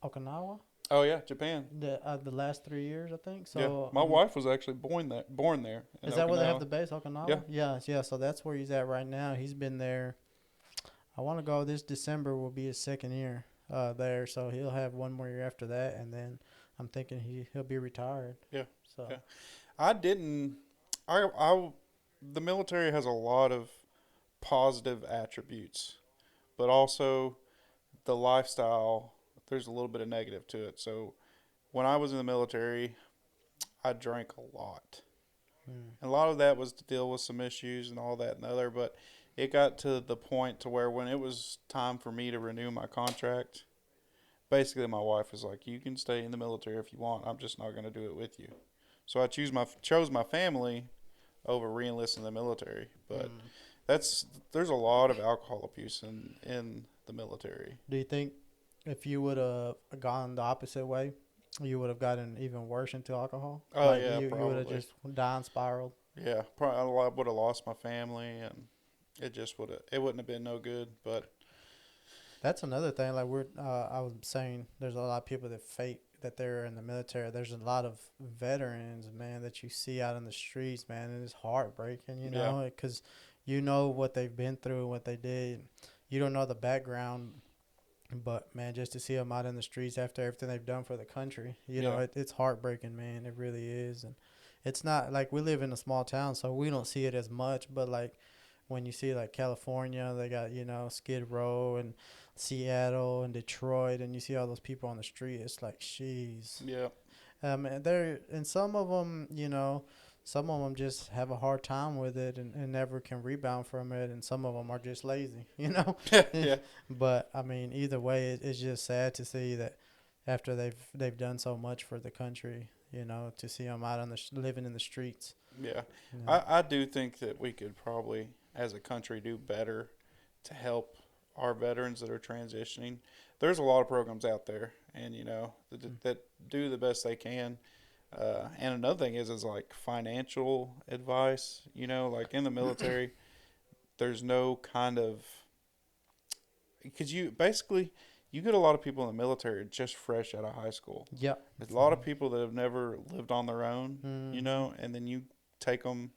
Okinawa. Oh yeah, Japan. The last 3 years, I think. Yeah, So my wife was actually born there. In is that where they have Okinawa. the base, Okinawa? Yeah. Yeah. So that's where he's at right now. He's been there. I want to go this December will be his second year there. So he'll have one more year after that, and then I'm thinking he'll be retired. Yeah. So Yeah. I didn't. The military has a lot of positive attributes, but also the lifestyle. There's a little bit of negative to it. So when I was in the military, I drank a lot. And a lot of that was to deal with some issues and all that and the other, but it got to the point to where when it was time for me to renew my contract, basically my wife was like, "You can stay in the military if you want. I'm just not going to do it with you." So I chose my family over re-enlisting in the military. But there's a lot of alcohol abuse in the military. do you think if you would have gone the opposite way, you would have gotten even worse into alcohol? Oh Like yeah, you would have probably. just down spiraled. Yeah, probably I would have lost my family, and it wouldn't have been no good. But That's another thing. Like I was saying, there's a lot of people that fake that they're in the military. There's a lot of veterans, man, that you see out in the streets, man, and it's heartbreaking, Yeah. because you know what they've been through and what they did. You don't know the background, but man, just to see them out in the streets after everything they've done for the country, Yeah. it's heartbreaking, man. It really is, and it's not like we live in a small town, so we don't see it as much. But like when you see like California, they got Skid Row and Seattle and Detroit, and you see all those people on the street. It's like, jeez. yeah, And some of them, some of them just have a hard time with it and never can rebound from it, and some of them are just lazy, you know. Yeah. But I mean, either way, it's just sad to see that after they've done so much for the country, you know, to see them out on the living in the streets. Yeah. You know? I do think that we could probably, as a country, do better to help our veterans that are transitioning. There's a lot of programs out there, and that do the best they can. And another thing is like financial advice. Like in the military, there's no kind of, because you get a lot of people in the military just fresh out of high school. Yep. There's a lot of people that have never lived on their own, Mm-hmm. and then you take them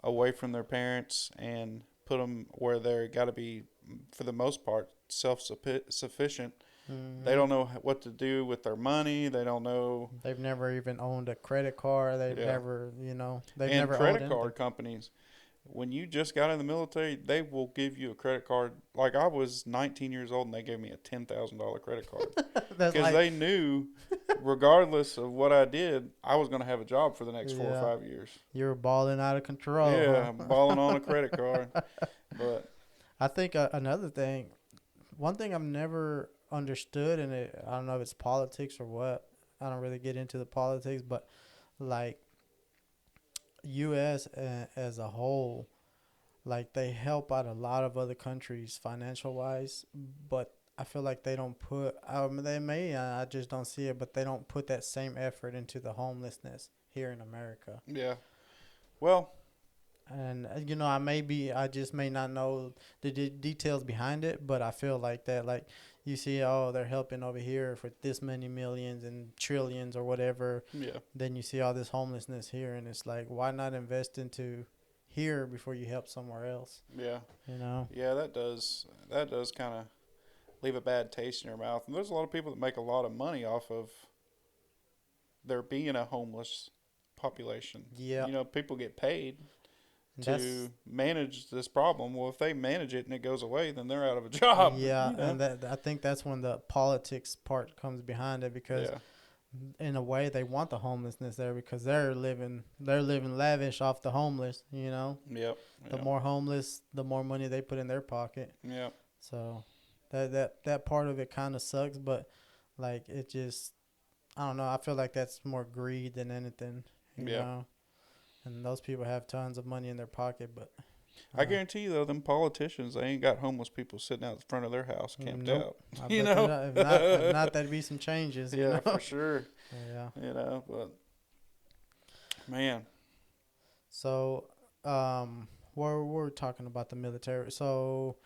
away from their parents and put them where they're got to be, for the most part, self-sufficient. They Mm-hmm. don't know what to do with their money. They don't know. They've never even owned a credit card. They've Yeah. never, they've And never owed credit anything. card companies, when you just got in the military, they will give you a credit card. Like I was 19 years old and they gave me a $10,000 credit card That's because like, they knew, regardless of what I did, I was going to have a job for the next 4 or 5 years. you're balling out of control, Yeah, huh? balling on a credit card. But I think another thing, one thing I've never understood, and I don't know if it's politics or what. I don't really get into the politics, but like U.S. As a whole, like they help out a lot of other countries financial wise, but I feel like they don't put. They may. I just don't see it, but they don't put that same effort into the homelessness here in America. yeah, well, And I just may not know the details behind it, but I feel like that, like you see, oh, they're helping over here for this many millions and trillions or whatever. yeah, Then you see all this homelessness here, and it's like, why not invest into here before you help somewhere else? yeah, You know? yeah. That does kind of leave a bad taste in your mouth. And there's a lot of people that make a lot of money off of there being a homeless population. Yeah. People get paid That's to manage this problem. Well, if they manage it and it goes away, then they're out of a job. yeah, and that I think that's when the politics part comes behind it, because Yeah, in a way they want the homelessness there because they're living lavish off the homeless, you know. yep, The yep, more homeless, the more money they put in their pocket. yep, So that part of it kind of sucks, but like it just, I don't know. I feel like that's more greed than anything, you yeah. know. And those people have tons of money in their pocket, but I guarantee you, though, them politicians, they ain't got homeless people sitting out in front of their house camped nope. out. I You bet know? if not, there'd be some changes, you Yeah, know. for sure. Yeah. But man, So, we're talking about the military. So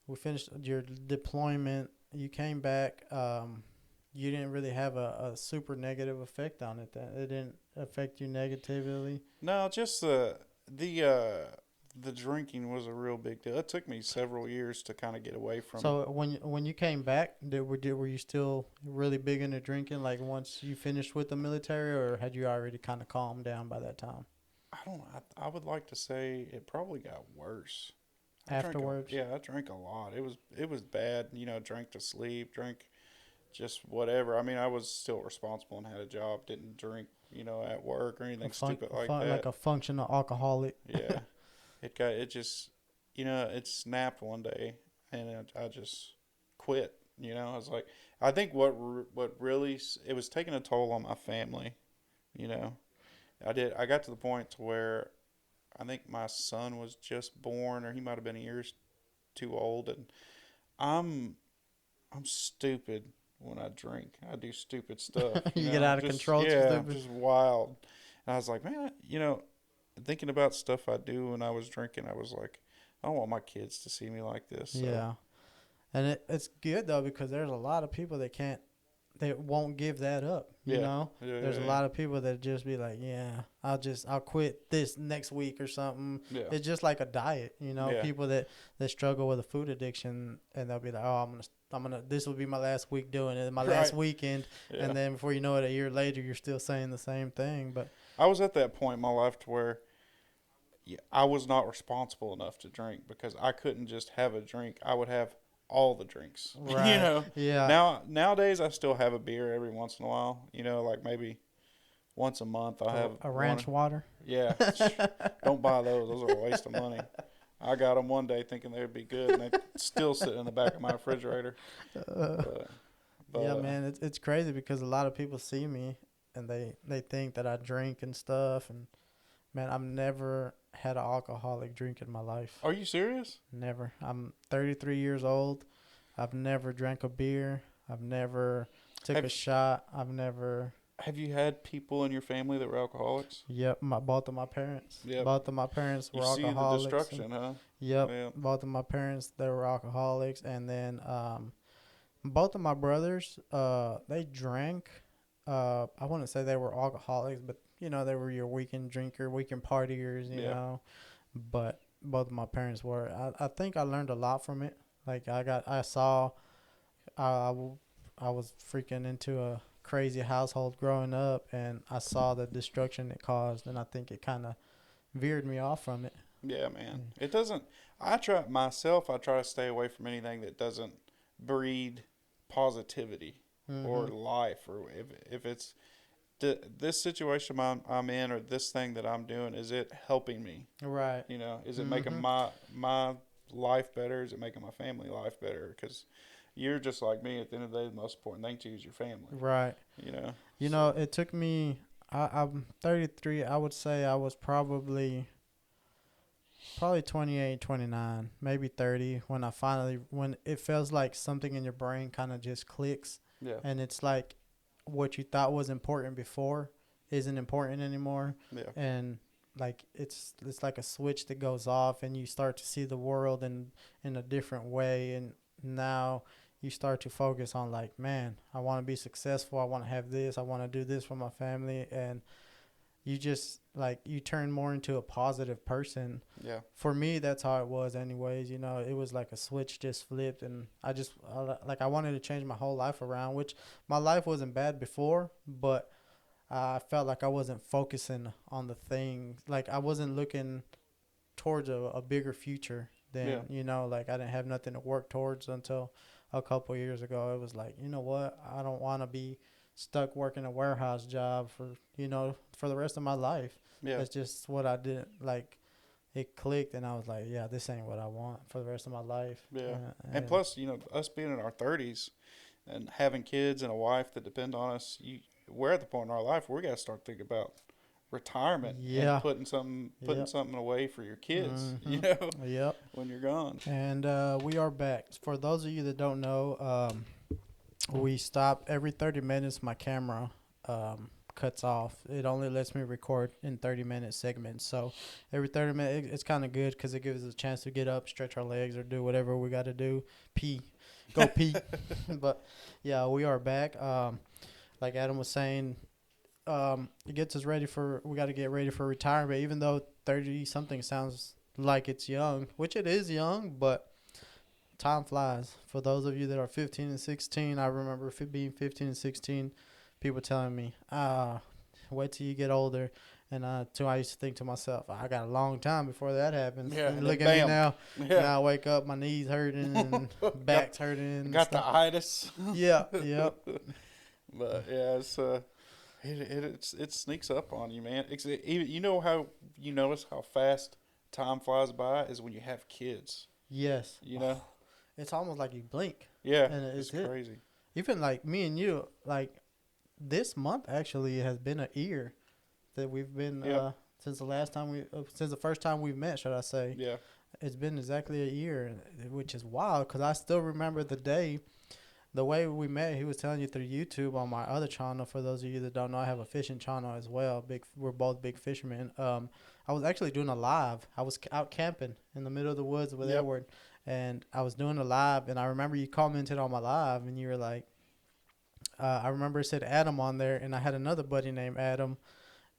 we finished your deployment. You came back. You didn't really have a super negative effect on it. That it didn't affect you negatively. no, just the drinking was a real big deal. It took me several years to kind of get away from. So when you came back, were you still really big into drinking? Like once you finished with the military, or had you already kind of calmed down by that time? I don't know. I would like to say it probably got worse. Afterwards. I drank a lot. It was bad. Drank to sleep, drank just whatever. I mean, I was still responsible and had a job. Didn't drink, at work or anything stupid like that. Like a functional alcoholic. Yeah, it snapped one day, and I just quit. I was like, I think what really it was taking a toll on my family. You know, I got to the point to where I think my son was just born, or he might have been a year too old, and I'm I'm stupid when I drink. I do stupid stuff. You get out of control. It's Yeah, I'm stupid. just wild. And I was like, man, thinking about stuff I do when I was drinking, I was like, I don't want my kids to see me like this. So. Yeah, and it's good though because there's a lot of people that won't give that up. You Yeah. know, Yeah, there's yeah, a lot of people that just be like, yeah, I'll quit this next week or something. yeah. It's just like a diet. You know, Yeah. people that struggle with a food addiction and they'll be like, oh, I'm gonna this will be my last week doing it, my last Right. weekend, Yeah. and then before you know it, a year later, you're still saying the same thing. But I was at that point in my life to where I was not responsible enough to drink because I couldn't just have a drink. I would have all the drinks. right, yeah, Nowadays I still have a beer every once in a while. Like maybe once a month I have A one. ranch water. Yeah, don't buy those. Those are a waste of money. I got them one day thinking they'd be good, and they still sit in the back of my refrigerator. Uh, But yeah, man, it's crazy because a lot of people see me and they think that I drink and stuff, and man, I've never had an alcoholic drink in my life. are you serious? Never. I'm 33 years old. I've never drank a beer. I've never took Have a shot. I've never. Have you had people in your family that were alcoholics? Yep, both of my parents. Yep. Both of my parents You were see the alcoholics. destruction, huh? Yep, Yeah. both of my parents they were alcoholics, and then both of my brothers they drank. I wouldn't say they were alcoholics, but they were your weekend drinker, weekend partiers, Yeah. But both of my parents were. I think I learned a lot from it. Like I saw, I, w- I was freaking into a crazy household growing up, and I saw the destruction it caused, and I think it kind of veered me off from it. Yeah, man. It doesn't. I try myself. I try to stay away from anything that doesn't breed positivity or Mm-hmm. life, or if it's this situation I'm in, or this thing that I'm doing, is it helping me? Right. Is it making Mm-hmm. my life better? Is it making my family life better? Because you're just like me. At the end of the day, the most important thing to you is your family. Right. You know. It took me. I'm 33. I would say I was probably 28, 29, maybe 30 when it feels like something in your brain kind of just clicks, Yeah. and it's like what you thought was important before isn't important anymore, Yeah. and like it's like a switch that goes off, and you start to see the world in a different way, and now you start to focus on like, man, I want to be successful, I want to have this, I want to do this for my family, and you just like you turn more into a positive person. Yeah. For me, that's how it was anyways. It was like a switch just flipped, and I wanted to change my whole life around, which my life wasn't bad before, but I felt like I wasn't focusing on the things, like I wasn't looking towards a bigger future Yeah. than, like I didn't have nothing to work towards until a couple years ago. It was like, you know what, I don't want to be stuck working a warehouse job for the rest of my life. Yeah. That's just what I didn't like. It clicked, and I was like, yeah, this ain't what I want for the rest of my life. Yeah. And plus, us being in our 30s and having kids and a wife that depend on us, we're at the point in our life where we got to start thinking about retirement and yeah, putting yep, something away for your kids, yep. when you're gone. And we are back. For those of you that don't know, we stop every 30 minutes. My camera cuts off. It only lets me record in 30-minute segments. So every 30 minutes, it's kind of good because it gives us a chance to get up, stretch our legs, or do whatever we got to do. Go pee. But yeah, we are back. Like Adam was saying, it gets us ready we got to get ready for retirement, even though 30 something sounds like it's young, which it is young, but time flies. For those of you that are 15 and 16, I remember being 15 and 16, people telling me, wait till you get older. And I used to think to myself, I got a long time before that happens. Yeah, And look and at me bam. now. Yeah. Now I wake up, my knees hurting and back's hurting. And Got the stuff. itis. Yeah, yep. But yeah, it sneaks up on you, man. You know how you notice how fast time flies by is when you have kids. Yes. You know. It's almost like you blink. Yeah, And it's crazy. Even like me and you, like this month actually has been a year that we've been since the first time we met, should I say? Yeah. It's been exactly a year, which is wild because I still remember the way we met. He was telling you through YouTube on my other channel. For those of you that don't know, I have a fishing channel as well. We're both big fishermen. I was actually doing a live. I was out camping in the middle of the woods with Edward, and I was doing a live. And I remember you commented on my live, and you were like, I remember it said Adam on there, and I had another buddy named Adam,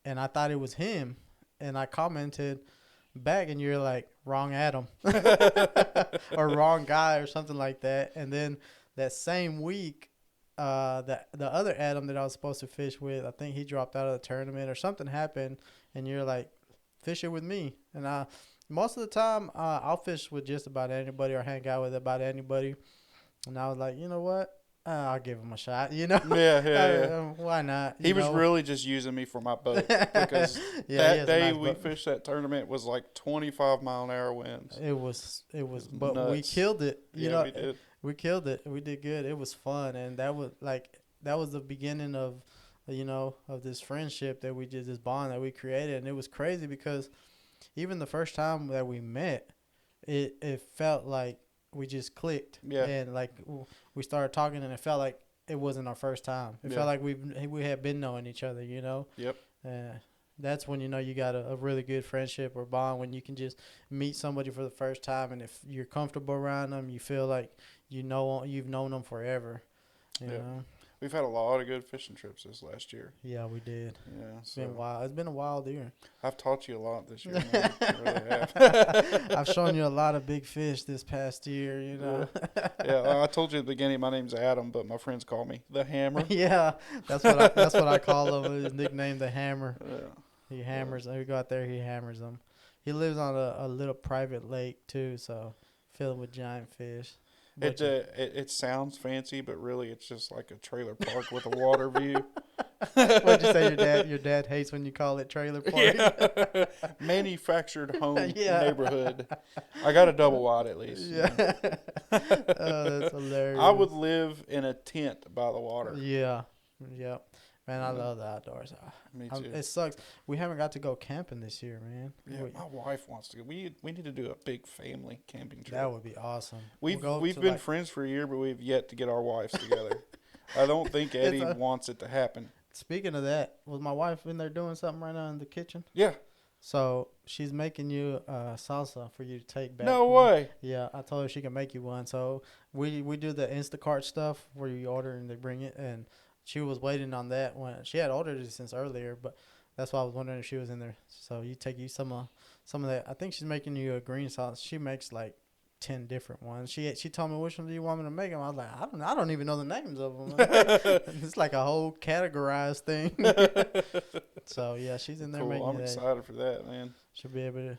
and I thought it was him, and I commented back, and you're like, wrong Adam, or wrong guy, or something like that. And then that same week, the other Adam that I was supposed to fish with, I think he dropped out of the tournament or something happened, and you're like, fish it with me. And most of the time, I'll fish with just about anybody or hang out with about anybody. And I was like, you know what? I'll give him a shot. You know, why not? He was really just using me for my boat because that day we fished that tournament was like 25-mile-an-hour winds. It was, but nuts. We killed it. You know, we did. We killed it. We did good. It was fun, and that was the beginning of, of this friendship that we did, this bond that we created, and it was crazy because even the first time that we met, it felt like we just clicked. Yeah. And like we started talking, and it felt like it wasn't our first time. It felt like we had been knowing each other. Yep. That's when you got a really good friendship or bond, when you can just meet somebody for the first time, and if you're comfortable around them, you feel like you've known them forever. You know. We've had a lot of good fishing trips this last year. Yeah, we did. Yeah, it's been wild. It's been a wild year. I've taught you a lot this year, man. I really have. I've shown you a lot of big fish this past year, Yeah, I told you at the beginning my name's Adam, but my friends call me the Hammer. Yeah, that's what I call him. His nickname, the Hammer. Yeah. He hammers. We go out there, he hammers them. He lives on a little private lake too, so filled with giant fish. It sounds fancy, but really it's just like a trailer park with a water view. What'd you say your dad hates when you call it trailer park? Yeah. Manufactured home neighborhood. I got a double wide at least. Yeah. Oh, that's hilarious. I would live in a tent by the water. Yeah. Yep. Man, I love the outdoors. Me too. It sucks. We haven't got to go camping this year, man. Yeah, my wife wants to go. We need to do a big family camping trip. That would be awesome. We've been friends for a year, but we've yet to get our wives together. I don't think Eddie wants it to happen. Speaking of that, was my wife in there doing something right now in the kitchen? Yeah. So she's making you salsa for you to take back. No way. Yeah, I told her she can make you one. So we do the Instacart stuff where you order and they bring it, and she was waiting on that when she had ordered it since earlier, but that's why I was wondering if she was in there. So you take some of that. I think she's making you a green sauce. She makes like 10 different ones. She told me, which one do you want me to make them? I was like, I don't even know the names of them. It's like a whole categorized thing. So yeah, she's in there making I'm excited for that, man. She'll be able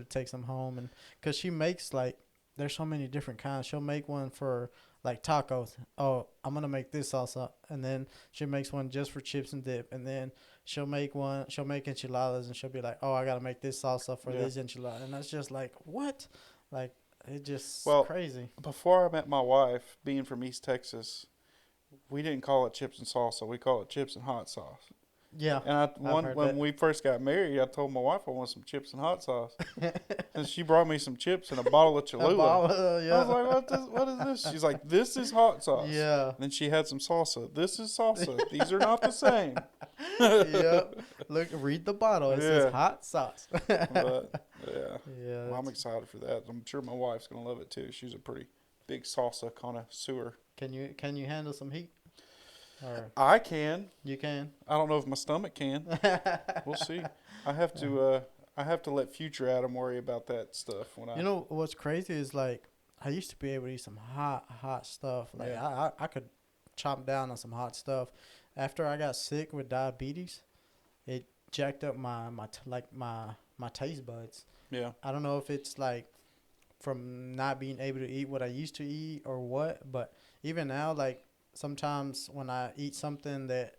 to take some home, and because she makes like, there's so many different kinds. She'll make one for like tacos. Oh, I'm going to make this salsa. And then she makes one just for chips and dip. And then she'll make enchiladas, and she'll be like, oh, I got to make this salsa for this enchilada. And that's just like, what? Like, it's just crazy. Before I met my wife, being from East Texas, we didn't call it chips and salsa. We call it chips and hot sauce. Yeah. And when we first got married, I told my wife I want some chips and hot sauce. And she brought me some chips and a bottle of Cholula. I was like, what is this? She's like, this is hot sauce. Yeah. And then she had some salsa. This is salsa. These are not the same. Yep. Look, read the bottle. It says hot sauce. But, yeah. Well, I'm excited for that. I'm sure my wife's going to love it too. She's a pretty big salsa connoisseur. Can you handle some heat? Or I can. You can. I don't know if my stomach can. We'll see. I have to let future Adam worry about that stuff You know what's crazy is, like, I used to be able to eat some hot stuff. Like I could chop down on some hot stuff. After I got sick with diabetes, it jacked up my taste buds. Yeah. I don't know if it's like from not being able to eat what I used to eat or what, but even now, like, sometimes when I eat something that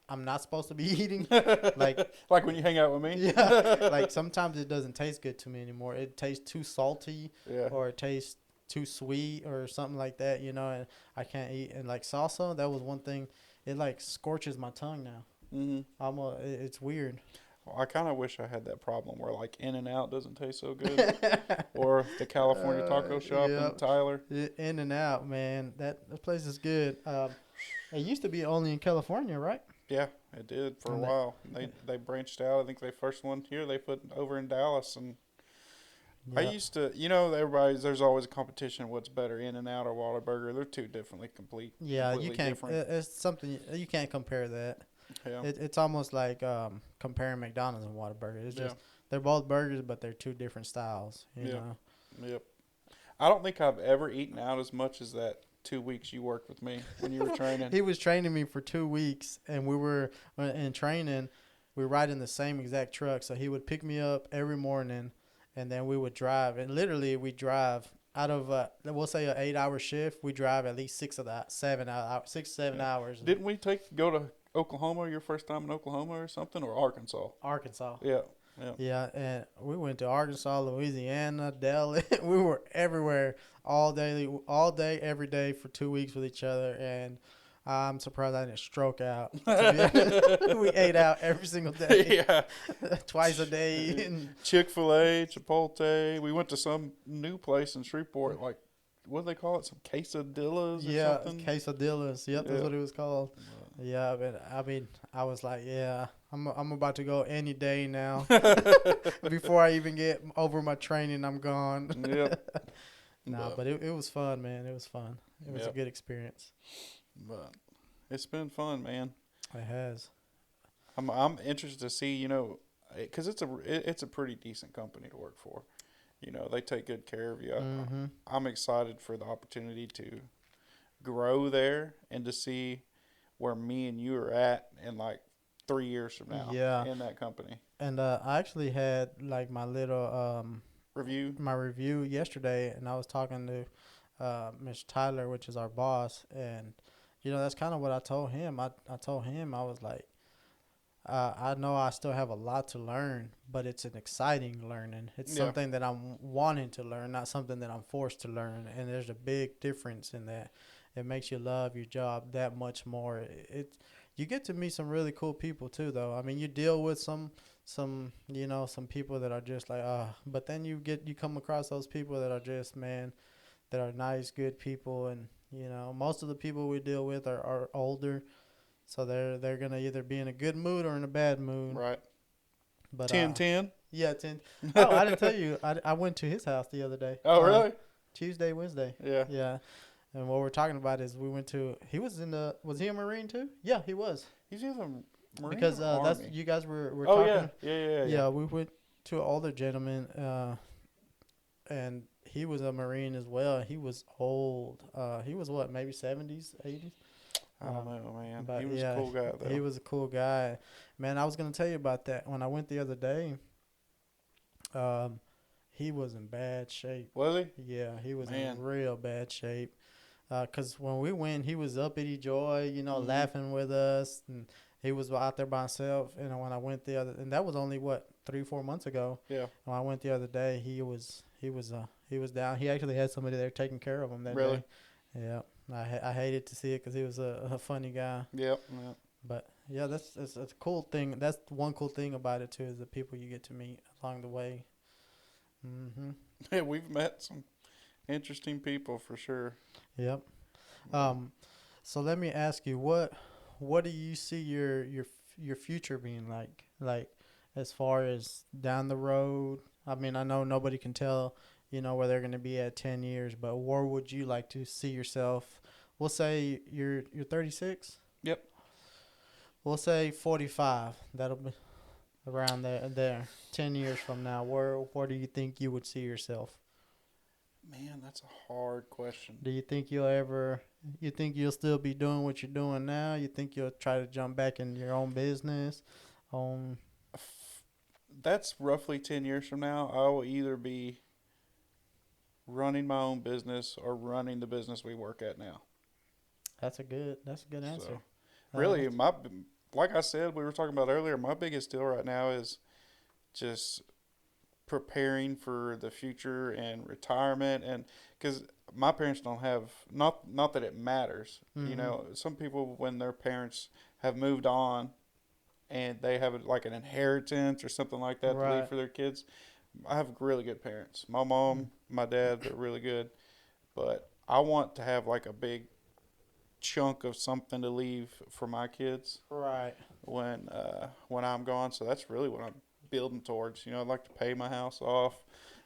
I'm not supposed to be eating, like when you hang out with me. Yeah, like sometimes it doesn't taste good to me anymore. It tastes too salty, or it tastes too sweet or something like that, and I can't eat. And like salsa, that was one thing. It like scorches my tongue now. Mm-hmm. It's weird. Well, I kind of wish I had that problem where like In-N-Out doesn't taste so good, or the California Taco Shop in Tyler. In-N-Out, man, that place is good. It used to be only in California, right? Yeah, it did for a while. They branched out. I think they first one here they put over in Dallas, and I used to, there's always a competition. What's better, In-N-Out or Whataburger? They're two completely you can't. Different. It's something you can't compare that. Yeah. It's almost like comparing McDonald's and Whataburger. It's just they're both burgers, but they're two different styles. You know. Yep. I don't think I've ever eaten out as much as that 2 weeks you worked with me when you were training. He was training me for 2 weeks, and we were in training. We were riding the same exact truck, so he would pick me up every morning, and then we would drive. And literally, we drive out of we'll say an 8 hour shift, we drive at least 6 7 hours. Didn't we go to Oklahoma your first time in Oklahoma or something, or Arkansas? Arkansas. Yeah. Yeah. Yeah, and we went to Arkansas, Louisiana, Delhi. We were everywhere all day, every day for 2 weeks with each other, and I'm surprised I didn't stroke out. To be honest. We ate out every single day, Yeah. twice a day. And Chick-fil-A, Chipotle. We went to some new place in Shreveport, like, what do they call it? Some quesadillas or yeah, something? quesadillas. Yep, that's Yeah. what it was called. Yeah, but I mean, I was like, yeah, I'm about to go any day now. Before I even get over my training, I'm gone. Yep. But it was fun, man. It was fun. It was a good experience. But it's been fun, man. It has. I'm interested to see, you know, because it's a pretty decent company to work for. You know, they take good care of you. Mm-hmm. I'm excited for the opportunity to grow there and to see where me and you are at in like 3 years from now. Yeah. In that company. And I actually had like my little review yesterday, and I was talking to Mr. Tyler, which is our boss, and you know that's kind of what I told him. I told him I was like, I know I still have a lot to learn, but it's an exciting learning. It's something that I'm wanting to learn, not something that I'm forced to learn. And there's a big difference in that. It makes you love your job that much more. You get to meet some really cool people too, though. I mean, you deal with some people that are just like, but then you come across those people that are just, man, that are nice, good people. And, you know, most of the people we deal with are older. So they're going to either be in a good mood or in a bad mood. Right. But 10-10? Yeah, 10. Oh, I didn't tell you. I went to his house the other day. Oh, really? Tuesday, Wednesday. Yeah. Yeah. And what we're talking about is we went to, was he a Marine too? Yeah, he was. He's either Marine because or that's Army. you guys were Oh, talking. Yeah, we went to an older gentleman, and he was a Marine as well. He was old. He was what, maybe 70s, 80s? I don't know, man. But He was a cool guy, though. He was a cool guy. Man, I was going to tell you about that. When I went the other day, he was in bad shape. Was he? Yeah, he was in real bad shape. Because when we went, he was uppity joy, you know, laughing with us. And he was out there by himself. And when I went and that was only, 3-4 months ago. Yeah. When I went the other day, he was down. He actually had somebody there taking care of him that really? day. Yeah. I hated to see it because he was a funny guy. Yep. But yeah, that's a cool thing. That's one cool thing about it too, is the people you get to meet along the way. Mm-hmm. Yeah, we've met some interesting people for sure. Yep. So let me ask you, what do you see your future being like? Like, as far as down the road? I mean, I know nobody can tell, you know, where they're going to be at 10 years, but where would you like to see yourself? We'll say you're 36. Yep. We'll say 45. That'll be around there. 10 years from now, where do you think you would see yourself? Man, that's a hard question. Do you think you'll still be doing what you're doing now? You think you'll try to jump back in your own business? That's roughly 10 years from now. I will either be running my own business or running the business we work at now. That's a good answer. So, really, like I said, we were talking about earlier, my biggest deal right now is just preparing for the future and retirement. And because my parents don't have, not that it matters, you know, some people, when their parents have moved on and they have like an inheritance or something like that to leave for their kids. I have really good parents. My mom, my dad, they're really good. But I want to have like a big chunk of something to leave for my kids. Right. When I'm gone. So that's really what I'm building towards. You know, I'd like to pay my house off,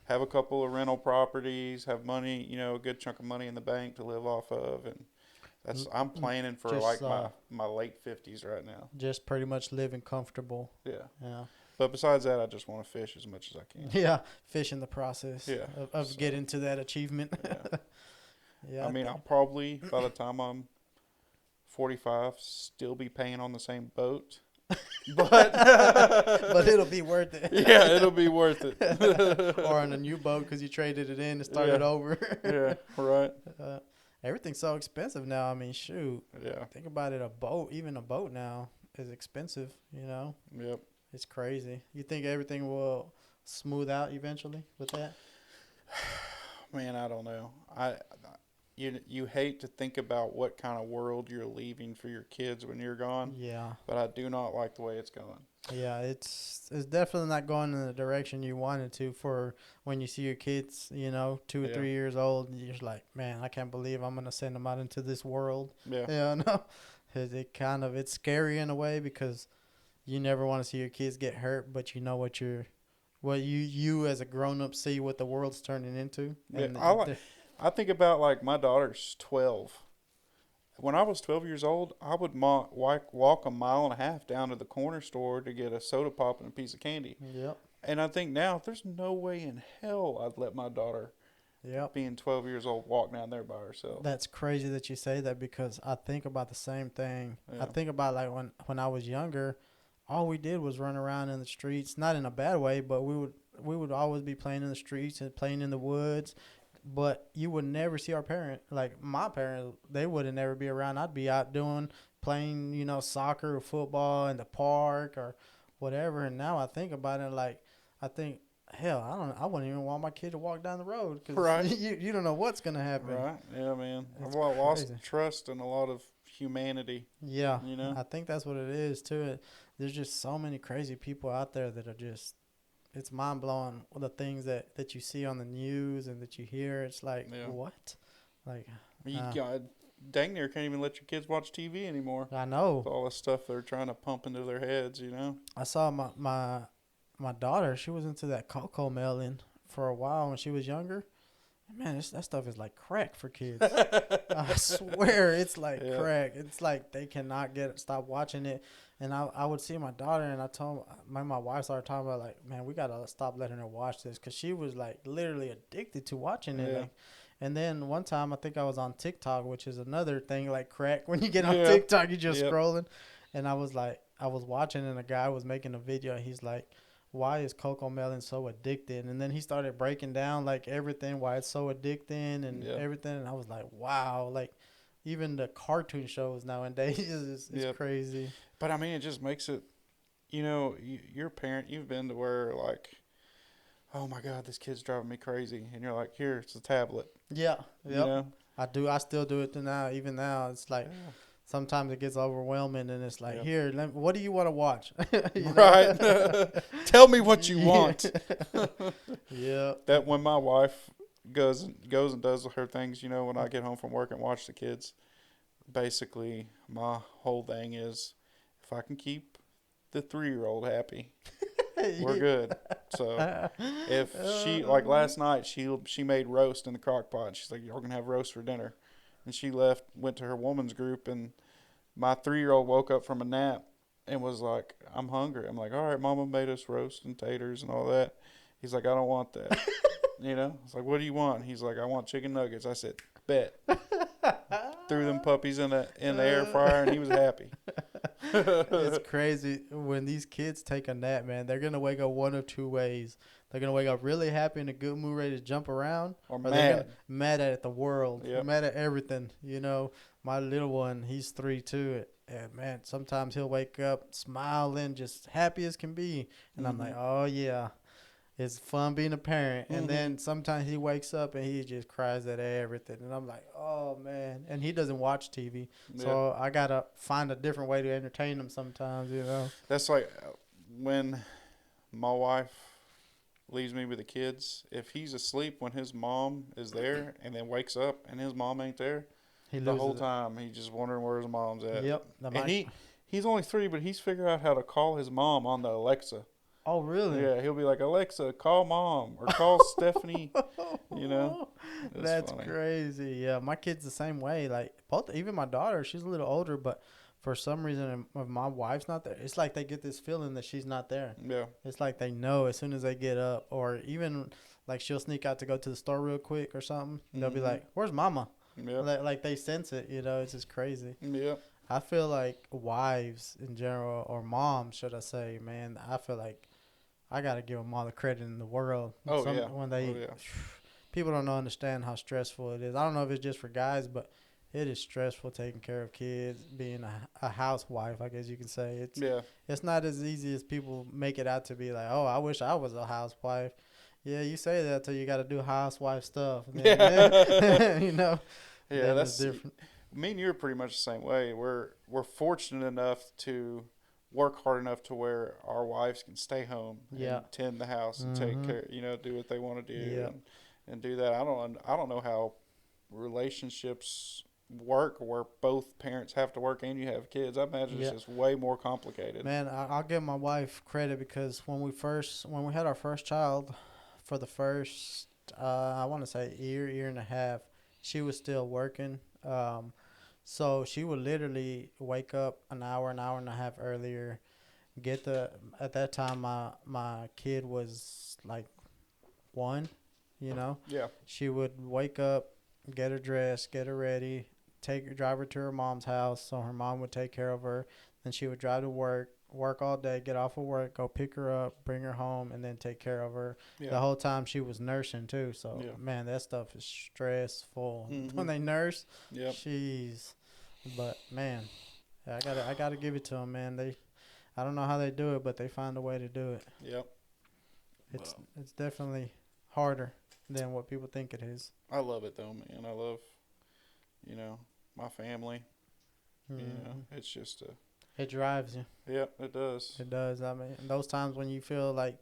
have a couple of rental properties, have money, you know, a good chunk of money in the bank to live off of. And I'm planning for my late 50s right now. Just pretty much living comfortable. Yeah. Yeah. But besides that, I just want to fish as much as I can. Yeah, fish in the process of so, getting to that achievement. Yeah. I mean, I'll probably, by the time I'm 45, still be paying on the same boat. but but it'll be worth it. Yeah, it'll be worth it. Or on a new boat because you traded it in and started over. Yeah, right. Uh, Everything's so expensive now. I mean, shoot. Yeah. Think about it. Even a boat now is expensive. Yep. It's crazy. You think everything will smooth out eventually with that? Man, I don't know. You hate to think about what kind of world you're leaving for your kids when you're gone. Yeah. But I do not like the way it's going. Yeah, it's definitely not going in the direction you wanted to. For when you see your kids, 2 or 3 years old, you're just like, man, I can't believe I'm gonna send them out into this world. Yeah. Yeah, no, it's scary in a way because you never want to see your kids get hurt, but you know what you as a grown up see what the world's turning into. Yeah, I think about like my daughter's 12. When I was 12 years old, I would walk a mile and a half down to the corner store to get a soda pop and a piece of candy. Yep. And I think now there's no way in hell I'd let my daughter, being 12 years old, walk down there by herself. That's crazy that you say that because I think about the same thing. Yeah. I think about like when I was younger, all we did was run around in the streets, not in a bad way, but we would always be playing in the streets and playing in the woods. But you would never see our parents. Like my parents, they wouldn't never be around. I'd be out playing, soccer or football in the park or whatever. And now I think about it, like I think, hell, I wouldn't even want my kid to walk down the road because you don't know what's gonna happen. Right? Yeah, man. It's I've lost crazy. trust in a lot of humanity. Yeah, I think that's what it is too. There's just so many crazy people out there that are just. It's mind blowing the things that you see on the news and that you hear. It's like what? Like dang near can't even let your kids watch TV anymore. I know with all the stuff they're trying to pump into their heads. I saw my daughter. She was into that cocoa melon for a while when she was younger. Man, that stuff is like crack for kids. I swear, it's like crack. It's like they cannot stop watching it. And I would see my daughter, and I told my wife started talking about like, man, we gotta stop letting her watch this because she was like literally addicted to watching it. Like, and then one time I think I was on TikTok, which is another thing like crack. When you get on TikTok, you're just scrolling. And I was watching, and a guy was making a video. And he's like, why is cocoa melon so addicted? And then he started breaking down like everything, why it's so addicting and everything. And I was like, wow, like even the cartoon shows nowadays is crazy. But I mean, it just makes it, you're a parent, you've been to where like, oh my God, this kid's driving me crazy. And you're like, here, it's a tablet. Yeah. Yep. I still do it now. Even now, it's like, sometimes it gets overwhelming, and it's like, here, what do you want to watch? Right. Tell me what you want. Yeah. That when my wife goes and does her things, when I get home from work and watch the kids, basically my whole thing is if I can keep the 3-year-old happy, we're good. So if she, like last night, she made roast in the crock pot. She's like, y'all gonna have roast for dinner. And she went to her woman's group, and my 3-year-old woke up from a nap and was like, I'm hungry. I'm like, all right, Mama made us roast and taters and all that. He's like, I don't want that. It's like, what do you want? He's like, I want chicken nuggets. I said, bet. Threw them puppies in the air fryer, and he was happy. It's crazy. When these kids take a nap, man, they're going to wake up one of two ways. They're going to wake up really happy in a good mood, ready to jump around. Or mad. Mad at the world. Yep. Mad at everything. My little one, he's 3 too. And, man, sometimes he'll wake up smiling, just happy as can be. And I'm like, oh, yeah. It's fun being a parent. And then sometimes he wakes up and he just cries at everything. And I'm like, oh, man. And he doesn't watch TV. So I got to find a different way to entertain him sometimes, That's like when my wife leaves me with the kids. If he's asleep when his mom is there and then wakes up and his mom ain't there, the whole time he's just wondering where his mom's at. Yep. And he's only 3, but he's figured out how to call his mom on the Alexa. Oh, really? Yeah, he'll be like, Alexa, call Mom or call Stephanie. That's funny. Crazy. Yeah, my kid's the same way. Like even my daughter, she's a little older, but for some reason, if my wife's not there, it's like they get this feeling that she's not there. Yeah. It's like they know as soon as they get up, or even like she'll sneak out to go to the store real quick or something. They'll be like, "Where's Mama?" Yeah. Like they sense it. It's just crazy. Yeah. I feel like wives in general, or moms, should I say, man, I feel like I gotta give them all the credit in the world. Oh yeah. When Oh they yeah. people don't understand how stressful it is. I don't know if it's just for guys, but it is stressful taking care of kids, being a housewife. I guess you can say Yeah. it's not as easy as people make it out to be. Like, oh, I wish I was a housewife. Yeah, you say that till you got to do housewife stuff. And Yeah. then, you know, Yeah. then it's That's different. me and you are pretty much the same way. We're fortunate enough to work hard enough to where our wives can stay home Yeah. and tend the house and take Mhm. care, do what they want to do Yeah. and do that. I don't know how relationships work where both parents have to work and you have kids. I imagine it's Yeah. just way more complicated. Man, I'll give my wife credit because when we had our first child, for the first I want to say year and a half, she was still working. So she would literally wake up an hour and a half earlier. Get the At that time my kid was like one, you know. Yeah. She would wake up, get her dressed, get her ready, drive her to her mom's house so her mom would take care of her. Then she would drive to work all day, get off of work, go pick her up, bring her home, and then take care of her. Yeah. The whole time she was nursing too. So Yeah. man, that stuff is stressful. When Mhm. they nurse, Yep. jeez. But man, I gotta give it to them, man. I don't know how they do it, but they find a way to do it. Yep. It's definitely harder than what people think it is. I love it though, man. I love, my family. It's just It drives you. yep, it does. It does. I mean, those times when you feel like,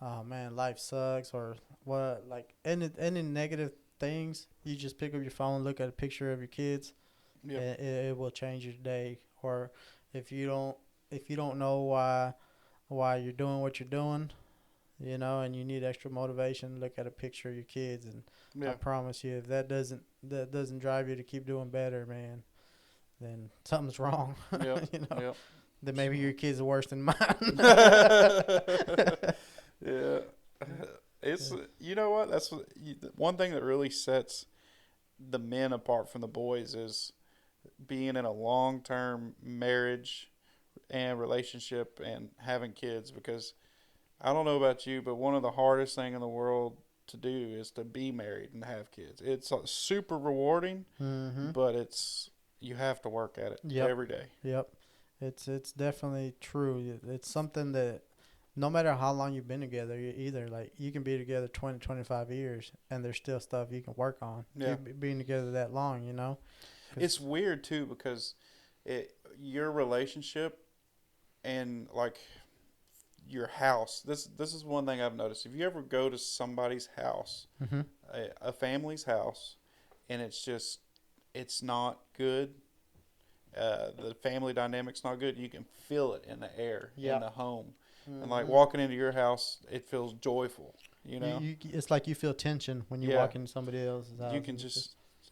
oh man, life sucks, or what, like any negative things, you just pick up your phone, look at a picture of your kids, Yep. and it will change your day. Or if you don't know why you're doing what you're doing, and you need extra motivation, look at a picture of your kids, and I Yeah. promise you, if that doesn't drive you to keep doing better, man, then something's wrong. Yep. you know, Yep. then maybe your kids are worse than mine. Yeah. It's you know what? One thing that really sets the men apart from the boys is being in a long-term marriage and relationship and having kids because I don't know about you, but one of the hardest thing in the world to do is to be married and have kids. It's super rewarding, Mm-hmm. but you have to work at it Yep. every day. Yep. It's definitely true. It's something that no matter how long you've been together, you can be together 20, 25 years and there's still stuff you can work on. Yeah. Being together that long, It's weird too because your relationship and like your house. This is one thing I've noticed. If you ever go to somebody's house, Mm-hmm. a family's house, and it's not good. The family dynamic's not good. You can feel it in the air, Yeah. in the home, Mm-hmm. and like walking into your house, it feels joyful. It's like you feel tension when you Yeah. walk into somebody else's house. You can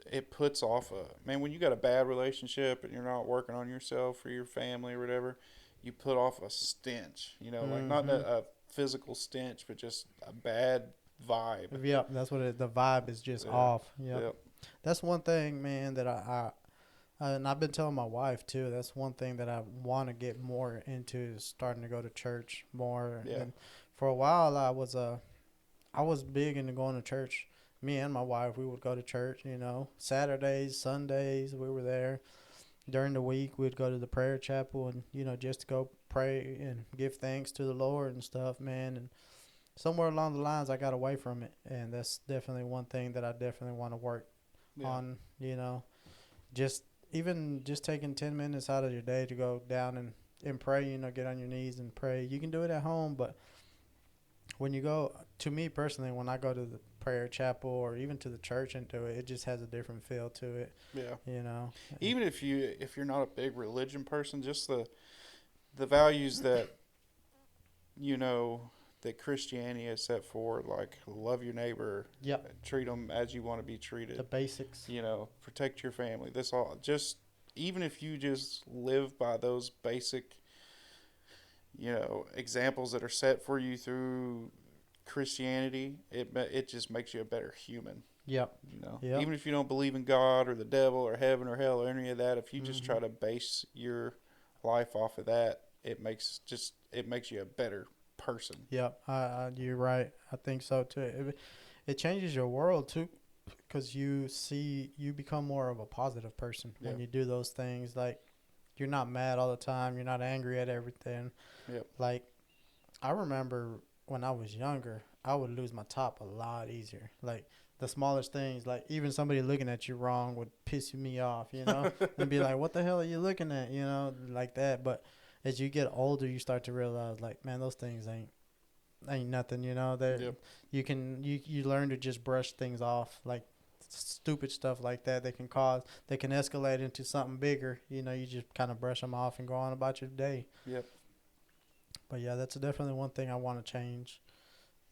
it puts off man, when you got a bad relationship and you're not working on yourself or your family or whatever, you put off a stench, like not a physical stench, but just a bad vibe. Yep, that's what the vibe is just Yeah. off. Yep. Yep. That's one thing, man, that and I've been telling my wife too. That's one thing that I want to get more into is starting to go to church more. Yeah. And for a while, I was big into going to church. Me and my wife, we would go to church. Saturdays, Sundays, we were there. During the week, we'd go to the prayer chapel and just to go pray and give thanks to the Lord and stuff, man. And somewhere along the lines, I got away from it, and that's definitely one thing that I definitely want to work on. Just even just taking 10 minutes out of your day to go down and pray, get on your knees and pray. You can do it at home, but when you go, to me personally, when I go to the prayer chapel or even to the church and do it, it just has a different feel to it. Yeah. Even if you're not a big religion person, just the values that that Christianity has set forward, like love your neighbor, treat them as you want to be treated, the basics, protect your family. This all just even if you just live by those basic, examples that are set for you through Christianity, it just makes you a better human. Yep. Yep. Even if you don't believe in God or the devil or heaven or hell or any of that, if you just Mm-hmm. try to base your life off of that, it makes you a better person. Yep. You're right. I think so too. It changes your world too, because you become more of a positive person Yeah. when you do those things. Like, you're not mad all the time. You're not angry at everything. Yep. Like, I remember when I was younger, I would lose my top a lot easier. Like, the smallest things, like even somebody looking at you wrong would piss me off, and be like, "What the hell are you looking at?" Like that. But as you get older, you start to realize, like, man, those things ain't nothing. That Yep. you learn to just brush things off, like stupid stuff like that. They can escalate into something bigger. You just kind of brush them off and go on about your day. Yep. But yeah, that's definitely one thing I want to change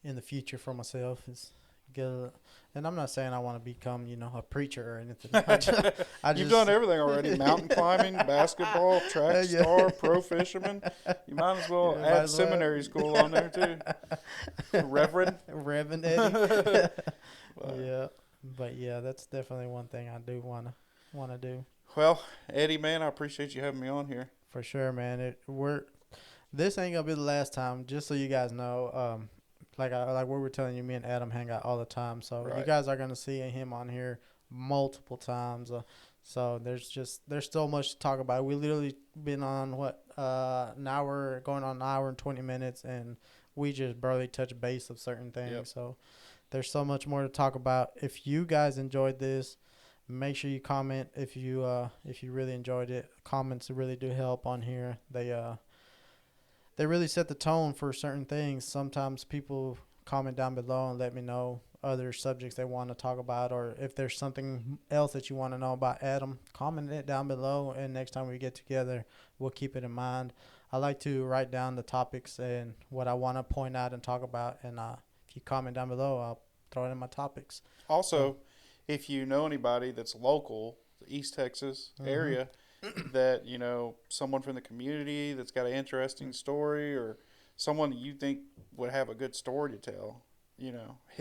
in the future for myself is and I'm not saying I want to become, a preacher or anything. You've done everything already: mountain climbing, basketball, track Yeah. star, pro fisherman. You might as well Yeah, might add as well. seminary school on there too. Reverend. Reverend Eddie. But, Yeah, but yeah, that's definitely one thing I do wanna do well, Eddie, man, I appreciate you having me on here. for sure, man. This ain't gonna be the last time. Just so you guys know, like we were telling you, me and Adam hang out all the time. So you Right. guys are gonna see him on here multiple times. So there's so much to talk about. We literally been on an hour, going on an hour and 20 minutes, and we just barely touch base of certain things. Yep. So there's so much more to talk about. If you guys enjoyed this, make sure you comment if you really enjoyed it. Comments really do help on here. They really set the tone for certain things. Sometimes people comment down below and let me know other subjects they want to talk about, or if there's something else that you want to know about Adam, comment it down below, and next time we get together, we'll keep it in mind. I like to write down the topics and what I want to point out and talk about, and if you comment down below, I'll throw it in my topics. Also, if you know anybody that's local, the East Texas area, that, someone from the community that's got an interesting story, or someone that you think would have a good story to tell, hit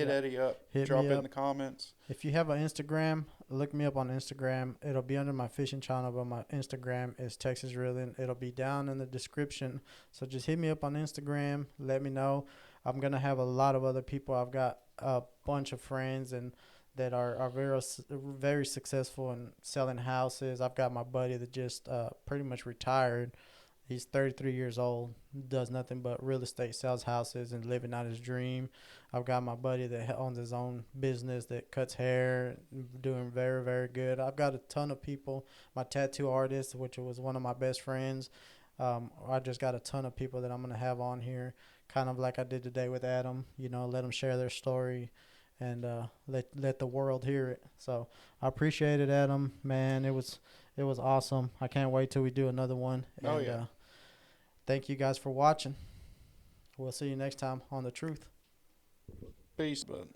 Yeah. Eddie up, Hit drop me it in up. the comments. If you have an Instagram, look me up on Instagram. It'll be under my fishing channel, but my Instagram is Texas Reeling. It'll be down in the description. So just hit me up on Instagram. Let me know. I'm gonna have a lot of other people. I've got a bunch of friends and that are very successful in selling houses. I've got my buddy that just pretty much retired. He's 33 years old, does nothing but real estate, sells houses, and living out his dream. I've got my buddy that owns his own business that cuts hair, doing very, very good. I've got a ton of people. My tattoo artist, which was one of my best friends. I just got a ton of people that I'm going to have on here, kind of like I did today with Adam. Let them share their story and let the world hear it. So I appreciate it, Adam. Man, it was awesome. I can't wait till we do another one. Oh, yeah. Thank you guys for watching. We'll see you next time on The Truth. Peace, bud.